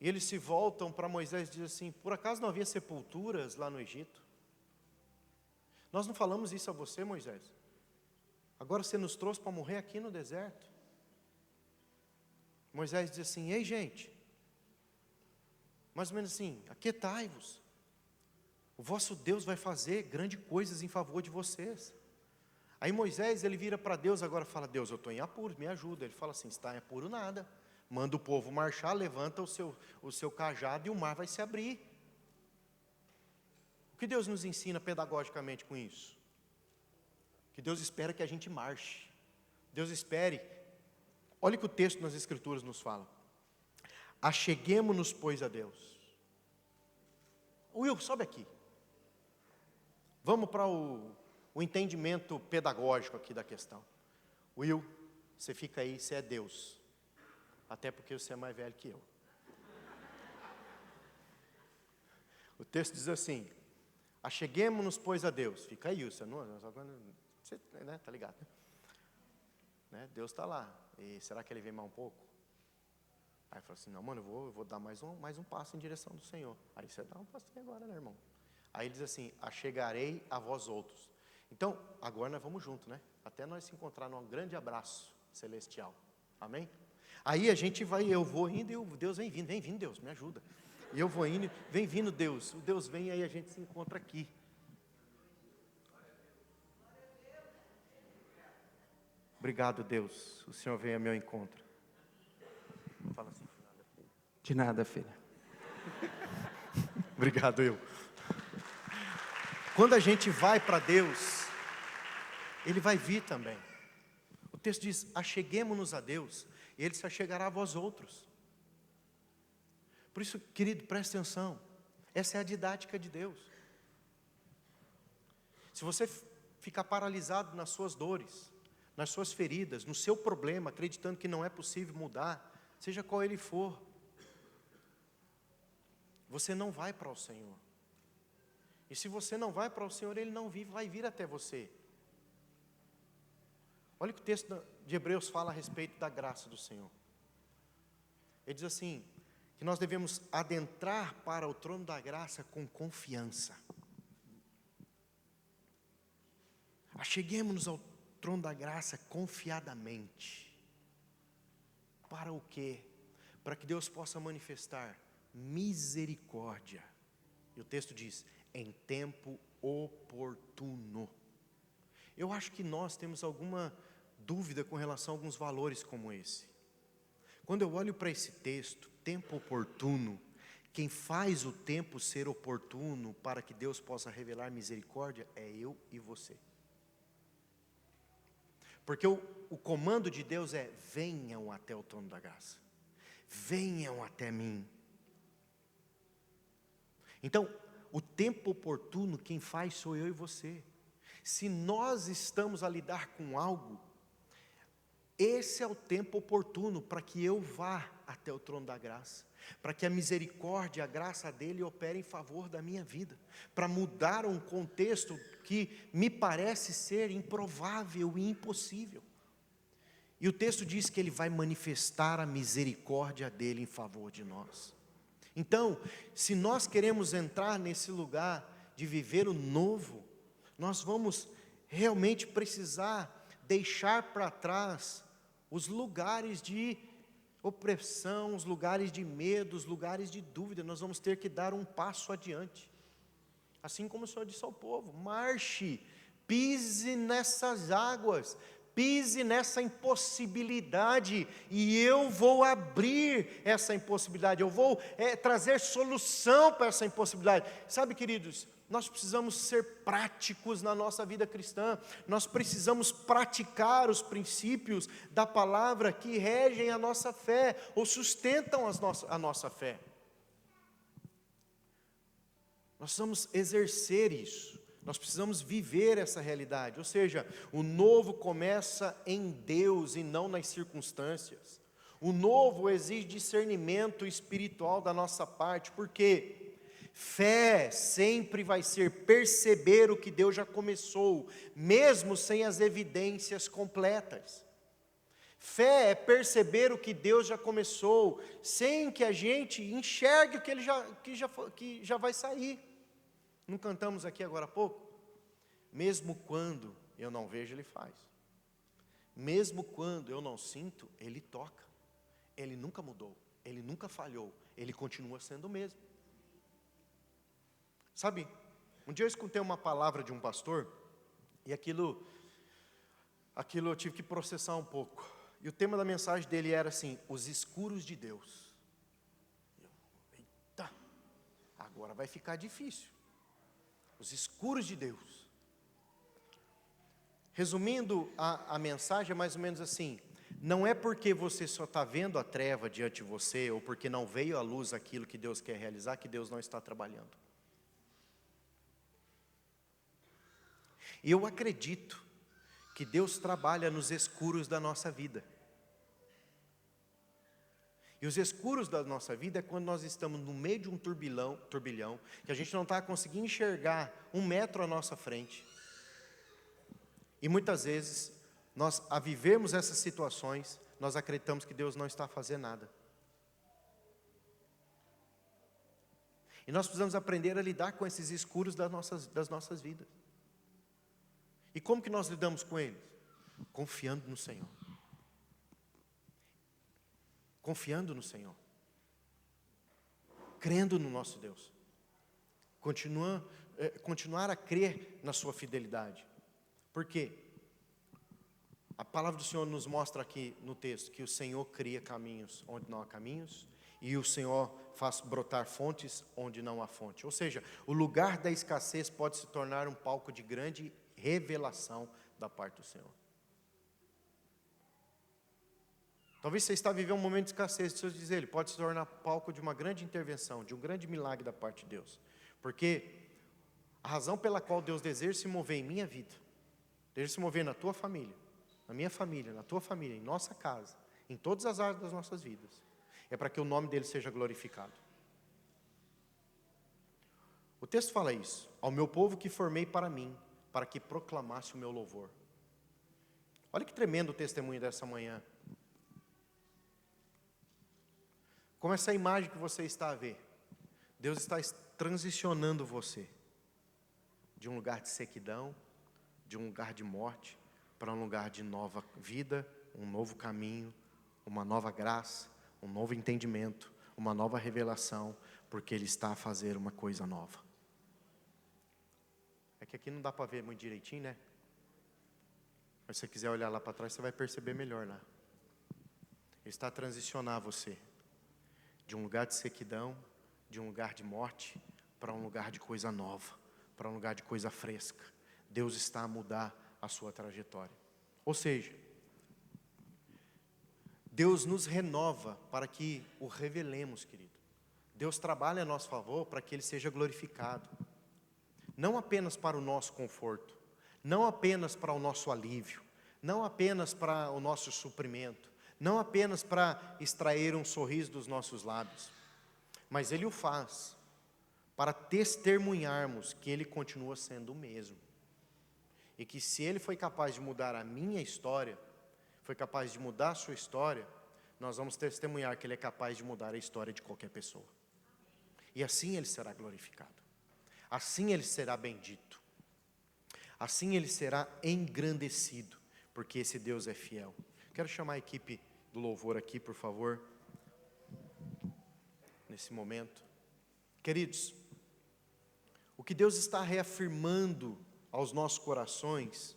e eles se voltam para Moisés e dizem assim: por acaso não havia sepulturas lá no Egito? Nós não falamos isso a você, Moisés? Agora você nos trouxe para morrer aqui no deserto. Moisés diz assim: ei gente, mais ou menos assim, aquietai-vos, o vosso Deus vai fazer grandes coisas em favor de vocês. Aí Moisés, ele vira para Deus agora e fala: Deus, eu estou em apuros, me ajuda. Ele fala assim: está em apuro nada, manda o povo marchar, levanta o seu cajado e o mar vai se abrir. O que Deus nos ensina pedagogicamente com isso? Que Deus espera que a gente marche. Deus espere. Olha o que o texto nas Escrituras nos fala: acheguemo-nos, pois, a Deus. Will, sobe aqui. Vamos para o entendimento pedagógico aqui da questão. Will, você fica aí, você é Deus. Até porque você é mais velho que eu. O texto diz assim: acheguemo-nos, pois, a Deus. Fica aí, você não, você, né, tá ligado, né? Deus está lá. E será que Ele vem mais um pouco? Aí fala assim: não, mano, eu vou dar mais um passo em direção do Senhor. Aí você dá um passinho agora, né, irmão? Aí ele diz assim: achegarei a vós outros. Então, agora nós vamos junto, né? Até nós se encontrar num grande abraço celestial. Amém? Aí a gente vai, eu vou indo e Deus vem vindo Deus, me ajuda. E eu vou indo, vem vindo Deus, o Deus vem, aí a gente se encontra aqui. Obrigado, Deus, o Senhor vem ao meu encontro. Fala assim: de nada, filha. Obrigado, eu. Quando a gente vai para Deus, Ele vai vir também. O texto diz: acheguemo-nos a Deus, e Ele se achegará a vós outros. Por isso, querido, preste atenção, essa é a didática de Deus. Se você ficar paralisado nas suas dores, nas suas feridas, no seu problema, acreditando que não é possível mudar, seja qual ele for, você não vai para o Senhor. E se você não vai para o Senhor, Ele não vai vir até você. Olha o que o texto de Hebreus fala a respeito da graça do Senhor. Ele diz assim, que nós devemos adentrar para o trono da graça com confiança. Acheguemos-nos ao trono da graça confiadamente. Para o quê? Para que Deus possa manifestar misericórdia. E o texto diz, em tempo oportuno. Eu acho que nós temos alguma dúvida com relação a alguns valores como esse. Quando eu olho para esse texto, tempo oportuno, quem faz o tempo ser oportuno para que Deus possa revelar misericórdia é eu e você. Porque o comando de Deus é, venham até o trono da graça. Venham até mim. Então, o tempo oportuno, quem faz sou eu e você. Se nós estamos a lidar com algo, esse é o tempo oportuno para que eu vá até o trono da graça, para que a misericórdia, a graça dele opere em favor da minha vida, para mudar um contexto que me parece ser improvável e impossível. E o texto diz que ele vai manifestar a misericórdia dele em favor de nós. Então, se nós queremos entrar nesse lugar de viver o novo, nós vamos realmente precisar deixar para trás os lugares de opressão, os lugares de medo, os lugares de dúvida. Nós vamos ter que dar um passo adiante. Assim como o Senhor disse ao povo, marche, pise nessas águas, pise nessa impossibilidade, e eu vou abrir essa impossibilidade, eu vou trazer solução para essa impossibilidade. Sabe, queridos, nós precisamos ser práticos na nossa vida cristã, nós precisamos praticar os princípios da palavra que regem a nossa fé, ou sustentam a nossa fé. Nós precisamos exercer isso. Nós precisamos viver essa realidade, ou seja, o novo começa em Deus e não nas circunstâncias. O novo exige discernimento espiritual da nossa parte, porque fé sempre vai ser perceber o que Deus já começou, mesmo sem as evidências completas. Fé é perceber o que Deus já começou, sem que a gente enxergue o que já vai sair. Não cantamos aqui agora há pouco? Mesmo quando eu não vejo, Ele faz. Mesmo quando eu não sinto, Ele toca. Ele nunca mudou, Ele nunca falhou, Ele continua sendo o mesmo. Sabe, um dia eu escutei uma palavra de um pastor, e aquilo eu tive que processar um pouco. E o tema da mensagem dele era assim, os escuros de Deus. Eita, agora vai ficar difícil. Os escuros de Deus. Resumindo a mensagem é mais ou menos assim, não é porque você só está vendo a treva diante de você, ou porque não veio à luz aquilo que Deus quer realizar, que Deus não está trabalhando. E eu acredito que Deus trabalha nos escuros da nossa vida. E os escuros da nossa vida é quando nós estamos no meio de um turbilhão, que a gente não está conseguindo enxergar 1 metro à nossa frente. E muitas vezes, nós, a vivermos essas situações, nós acreditamos que Deus não está fazendo nada. E nós precisamos aprender a lidar com esses escuros das nossas vidas. E como que nós lidamos com eles? Confiando no Senhor. Confiando no Senhor, crendo no nosso Deus, continuar a crer na sua fidelidade, porque a palavra do Senhor nos mostra aqui no texto, que o Senhor cria caminhos onde não há caminhos, e o Senhor faz brotar fontes onde não há fonte, ou seja, o lugar da escassez pode se tornar um palco de grande revelação da parte do Senhor. Talvez você está vivendo um momento de escassez, deixa eu dizer, ele pode se tornar palco de uma grande intervenção, de um grande milagre da parte de Deus. Porque a razão pela qual Deus deseja se mover em minha vida, deseja se mover na tua família, na minha família, na tua família, em nossa casa, em todas as áreas das nossas vidas, é para que o nome dele seja glorificado. O texto fala isso: ao meu povo que formei para mim, para que proclamasse o meu louvor. Olha que tremendo o testemunho dessa manhã. Como essa imagem que você está a ver, Deus está transicionando você de um lugar de sequidão, de um lugar de morte, para um lugar de nova vida, um novo caminho, uma nova graça, um novo entendimento, uma nova revelação, porque Ele está a fazer uma coisa nova. É que aqui não dá para ver muito direitinho, né? Mas se você quiser olhar lá para trás, você vai perceber melhor lá. Ele está a transicionar você de um lugar de sequidão, de um lugar de morte, para um lugar de coisa nova, para um lugar de coisa fresca. Deus está a mudar a sua trajetória. Ou seja, Deus nos renova para que o revelemos, querido. Deus trabalha a nosso favor para que Ele seja glorificado. Não apenas para o nosso conforto, não apenas para o nosso alívio, não apenas para o nosso suprimento, não apenas para extrair um sorriso dos nossos lábios, mas Ele o faz para testemunharmos que Ele continua sendo o mesmo. E que se Ele foi capaz de mudar a minha história, foi capaz de mudar a sua história, nós vamos testemunhar que Ele é capaz de mudar a história de qualquer pessoa. E assim Ele será glorificado. Assim Ele será bendito. Assim Ele será engrandecido, porque esse Deus é fiel. Quero chamar a equipe do louvor aqui, por favor, nesse momento. Queridos, o que Deus está reafirmando aos nossos corações,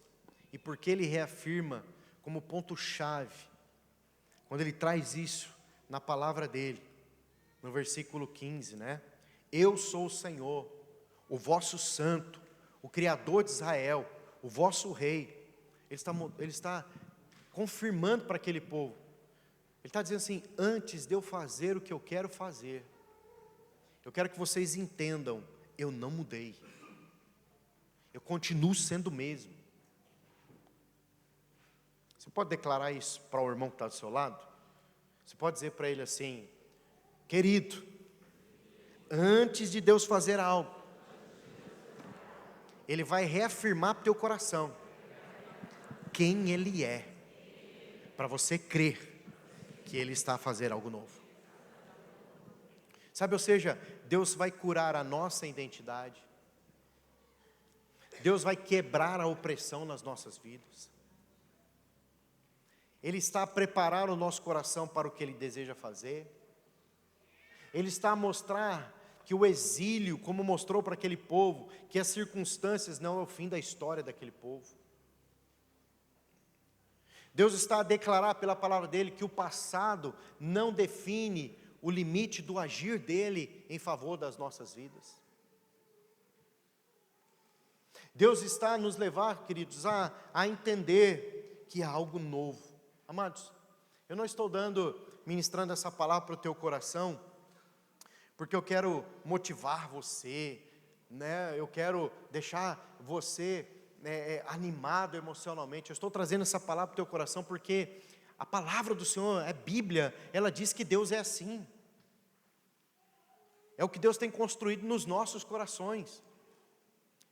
e porque Ele reafirma como ponto-chave, quando Ele traz isso na palavra dEle, no versículo 15, né? Eu sou o Senhor, o vosso santo, o Criador de Israel, o vosso Rei. Ele está confirmando para aquele povo. Ele está dizendo assim: antes de eu fazer o que eu quero fazer, eu quero que vocês entendam, eu não mudei. Eu continuo sendo o mesmo. Você pode declarar isso para o irmão que está do seu lado? Você pode dizer para ele assim: querido, antes de Deus fazer algo, Ele vai reafirmar para o teu coração quem Ele é, para você crer que Ele está a fazer algo novo. Sabe, ou seja, Deus vai curar a nossa identidade. Deus vai quebrar a opressão nas nossas vidas. Ele está a preparar o nosso coração para o que Ele deseja fazer. Ele está a mostrar que o exílio, como mostrou para aquele povo, que as circunstâncias não é o fim da história daquele povo. Deus está a declarar pela palavra dEle que o passado não define o limite do agir dEle em favor das nossas vidas. Deus está a nos levar, queridos, a entender que há algo novo. Amados, eu não estou ministrando essa palavra para o teu coração, porque eu quero motivar você, né? Eu quero deixar você animado emocionalmente. Eu estou trazendo essa palavra para o teu coração, porque a palavra do Senhor, a Bíblia, ela diz que Deus é assim. É o que Deus tem construído nos nossos corações.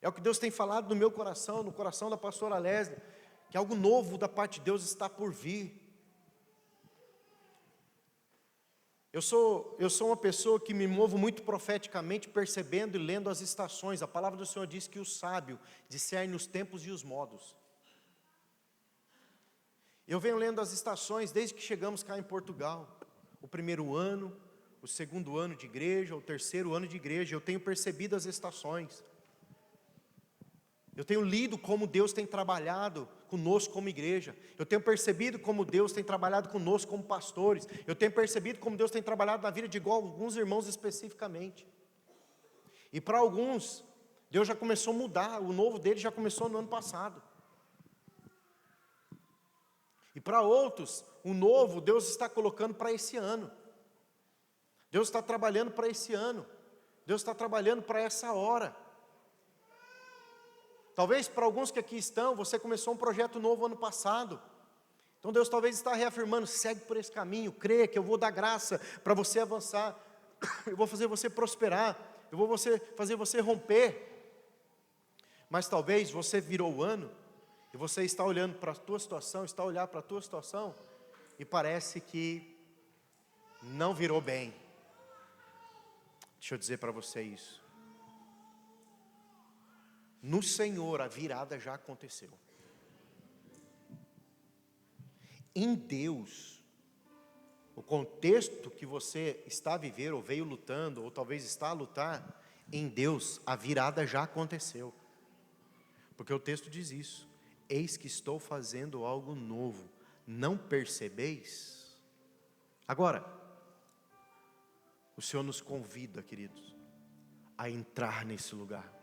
É o que Deus tem falado no meu coração, no coração da pastora Leslie, que algo novo da parte de Deus está por vir. Eu sou uma pessoa que me movo muito profeticamente, percebendo e lendo as estações. A palavra do Senhor diz que o sábio discerne os tempos e os modos. Eu venho lendo as estações desde que chegamos cá em Portugal. O primeiro ano, o segundo ano de igreja, o terceiro ano de igreja. Eu tenho percebido as estações. Eu tenho lido como Deus tem trabalhado conosco como igreja. Eu tenho percebido como Deus tem trabalhado conosco como pastores. Eu tenho percebido como Deus tem trabalhado na vida de alguns irmãos especificamente. E para alguns, Deus já começou a mudar. O novo dele já começou no ano passado. E para outros, o novo Deus está colocando para esse ano. Deus está trabalhando para esse ano. Deus está trabalhando para essa hora. Talvez para alguns que aqui estão, você começou um projeto novo ano passado. Então Deus talvez está reafirmando: segue por esse caminho, crê que eu vou dar graça para você avançar, eu vou fazer você prosperar, eu vou fazer você romper. Mas talvez você virou o ano, e você está olhando para a tua situação, está a olhar para a tua situação, e parece que não virou bem. Deixa eu dizer para você isso. No Senhor a virada já aconteceu. Em Deus, o contexto que você está a viver, ou veio lutando, ou talvez está a lutar, em Deus a virada já aconteceu. Porque o texto diz isso: eis que estou fazendo algo novo, não percebeis? Agora, o Senhor nos convida, queridos, a entrar nesse lugar.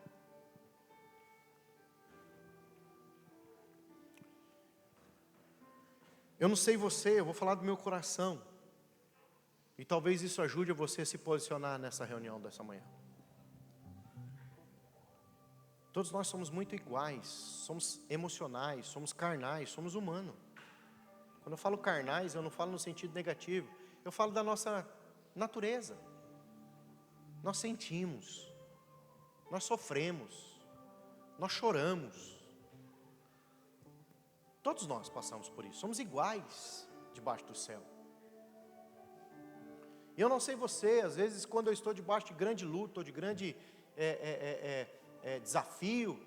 Eu não sei você, eu vou falar do meu coração. E talvez isso ajude você a se posicionar nessa reunião dessa manhã. Todos nós somos muito iguais, somos emocionais, somos carnais, somos humanos. Quando eu falo carnais, eu não falo no sentido negativo, eu falo da nossa natureza. Nós sentimos, nós sofremos, nós choramos. Todos nós passamos por isso, somos iguais debaixo do céu. E eu não sei você, às vezes quando eu estou debaixo de grande luta, ou de grande desafio,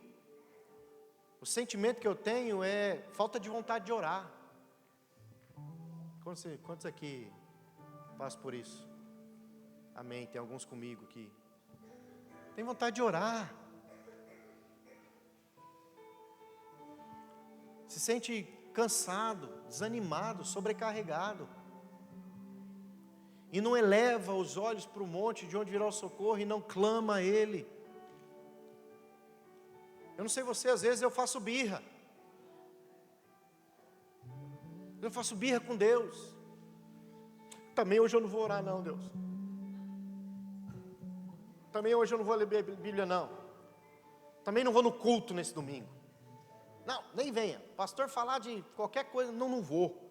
o sentimento que eu tenho é falta de vontade de orar. Quantos aqui passam por isso? Amém, tem alguns comigo aqui. Tem vontade de orar. Se sente cansado, desanimado, sobrecarregado. E não eleva os olhos para o monte de onde virá o socorro e não clama a Ele. Eu não sei você, às vezes eu faço birra. Eu faço birra com Deus. Também hoje eu não vou orar não, Deus. Também hoje eu não vou ler Bíblia não. Também não vou no culto nesse domingo. Não, nem venha. Pastor falar de qualquer coisa, não vou.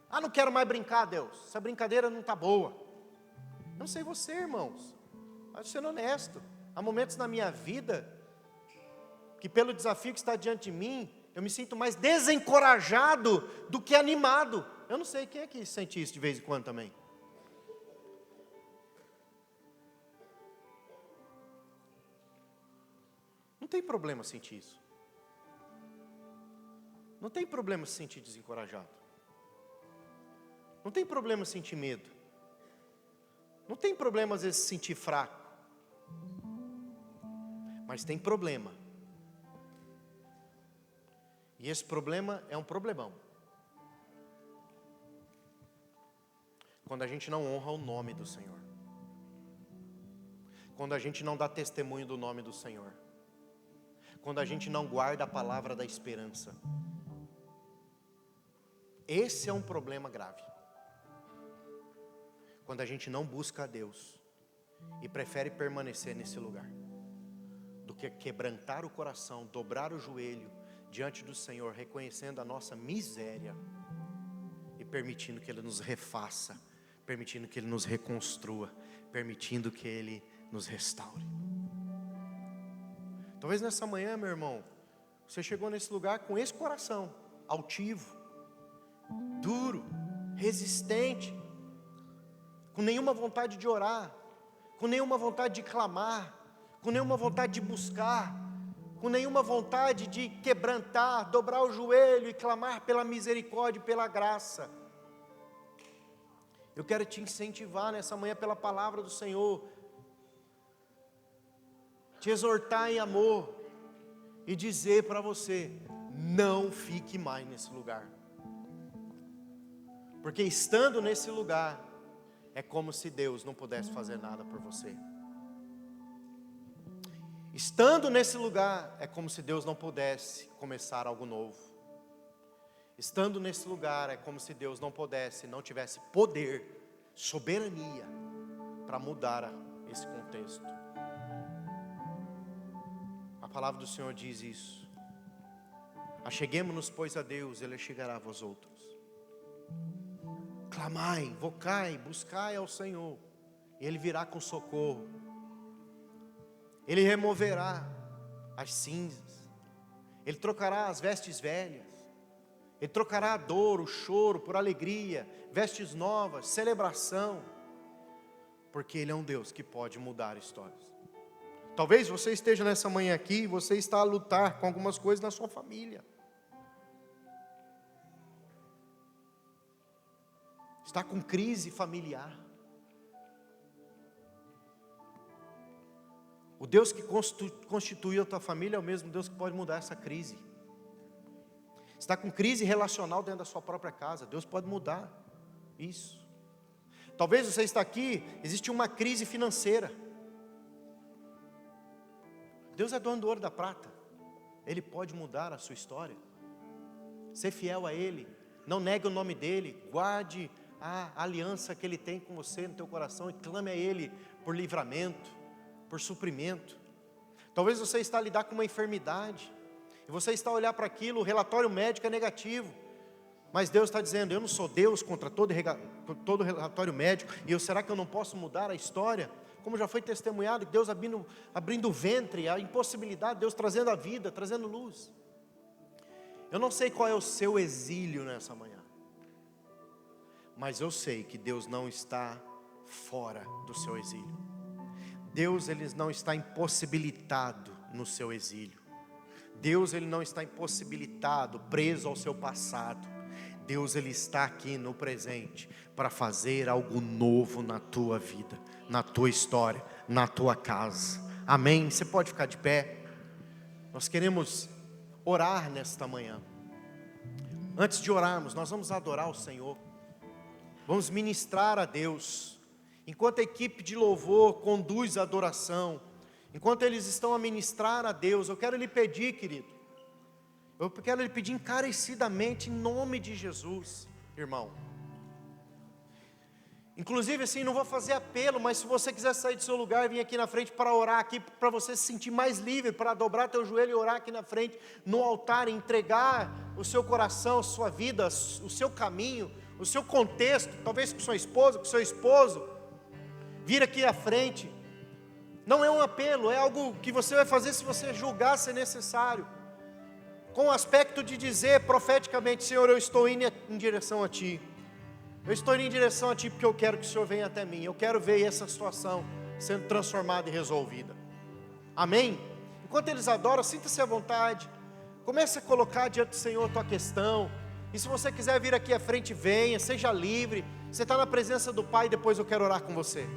Ah, não quero mais brincar, Deus. Essa brincadeira não está boa. Eu não sei você, irmãos. Mas sendo honesto, há momentos na minha vida que pelo desafio que está diante de mim, eu me sinto mais desencorajado do que animado. Eu não sei quem é que sente isso de vez em quando também. Não tem problema sentir isso. Não tem problema se sentir desencorajado. Não tem problema sentir medo. Não tem problema às vezes se sentir fraco. Mas tem problema. E esse problema é um problemão. Quando a gente não honra o nome do Senhor. Quando a gente não dá testemunho do nome do Senhor. Quando a gente não guarda a palavra da esperança. Esse é um problema grave. Quando a gente não busca a Deus e prefere permanecer nesse lugar, do que quebrantar o coração, dobrar o joelho diante do Senhor, reconhecendo a nossa miséria e permitindo que Ele nos refaça, permitindo que Ele nos reconstrua, permitindo que Ele nos restaure. Talvez nessa manhã, meu irmão, você chegou nesse lugar com esse coração altivo, duro, resistente, com nenhuma vontade de orar, com nenhuma vontade de clamar, com nenhuma vontade de buscar, com nenhuma vontade de quebrantar, dobrar o joelho e clamar pela misericórdia e pela graça. Eu quero te incentivar nessa manhã pela palavra do Senhor, te exortar em amor e dizer para você: não fique mais nesse lugar. Porque estando nesse lugar, é como se Deus não pudesse fazer nada por você. Estando nesse lugar, é como se Deus não pudesse começar algo novo. Estando nesse lugar, é como se Deus não pudesse, não tivesse poder, soberania, para mudar esse contexto. A palavra do Senhor diz isso. Acheguemo-nos, pois, a Deus, Ele chegará a vós outros. Clamai, invocai, buscai ao Senhor, e Ele virá com socorro. Ele removerá as cinzas, Ele trocará as vestes velhas, Ele trocará a dor, o choro por alegria, vestes novas, celebração, porque Ele é um Deus que pode mudar histórias. Talvez você esteja nessa manhã aqui, e você está a lutar com algumas coisas na sua família. Está com crise familiar. O Deus que constituiu a tua família é o mesmo Deus que pode mudar essa crise. Está com crise relacional dentro da sua própria casa, Deus pode mudar isso. Talvez você está aqui, existe uma crise financeira. Deus é dono do ouro e da prata, Ele pode mudar a sua história. Ser fiel a Ele, não negue o nome dEle, guarde a aliança que Ele tem com você no teu coração e clame a Ele por livramento, por suprimento. Talvez você está a lidar com uma enfermidade, e você está a olhar para aquilo, o relatório médico é negativo, mas Deus está dizendo, eu não sou Deus contra todo relatório médico, e será que eu não posso mudar a história? Como já foi testemunhado, Deus abrindo o ventre, a impossibilidade, Deus trazendo a vida, trazendo luz. Eu não sei qual é o seu exílio nessa manhã, mas eu sei que Deus não está fora do seu exílio. Deus, Ele não está impossibilitado no seu exílio. Deus, Ele não está impossibilitado, preso ao seu passado. Deus, Ele está aqui no presente para fazer algo novo na tua vida, na tua história, na tua casa. Amém? Você pode ficar de pé. Nós queremos orar nesta manhã. Antes de orarmos, nós vamos adorar o Senhor. Vamos ministrar a Deus. Enquanto a equipe de louvor conduz a adoração, enquanto eles estão a ministrar a Deus, eu quero lhe pedir, querido, eu quero lhe pedir encarecidamente, em nome de Jesus, irmão. Inclusive assim, não vou fazer apelo, mas se você quiser sair do seu lugar e vir aqui na frente para orar aqui, para você se sentir mais livre, para dobrar teu joelho e orar aqui na frente, no altar, entregar o seu coração, a sua vida, o seu caminho, o seu contexto, talvez com sua esposa, com seu esposo, vir aqui à frente. Não é um apelo, é algo que você vai fazer se você julgar ser necessário, com o aspecto de dizer profeticamente, Senhor, eu estou indo em direção a Ti. Eu estou indo em direção a Ti porque eu quero que o Senhor venha até mim. Eu quero ver essa situação sendo transformada e resolvida. Amém? Enquanto eles adoram, sinta-se à vontade. Comece a colocar diante do Senhor a tua questão. E se você quiser vir aqui à frente, venha, seja livre. Você está na presença do Pai, depois eu quero orar com você.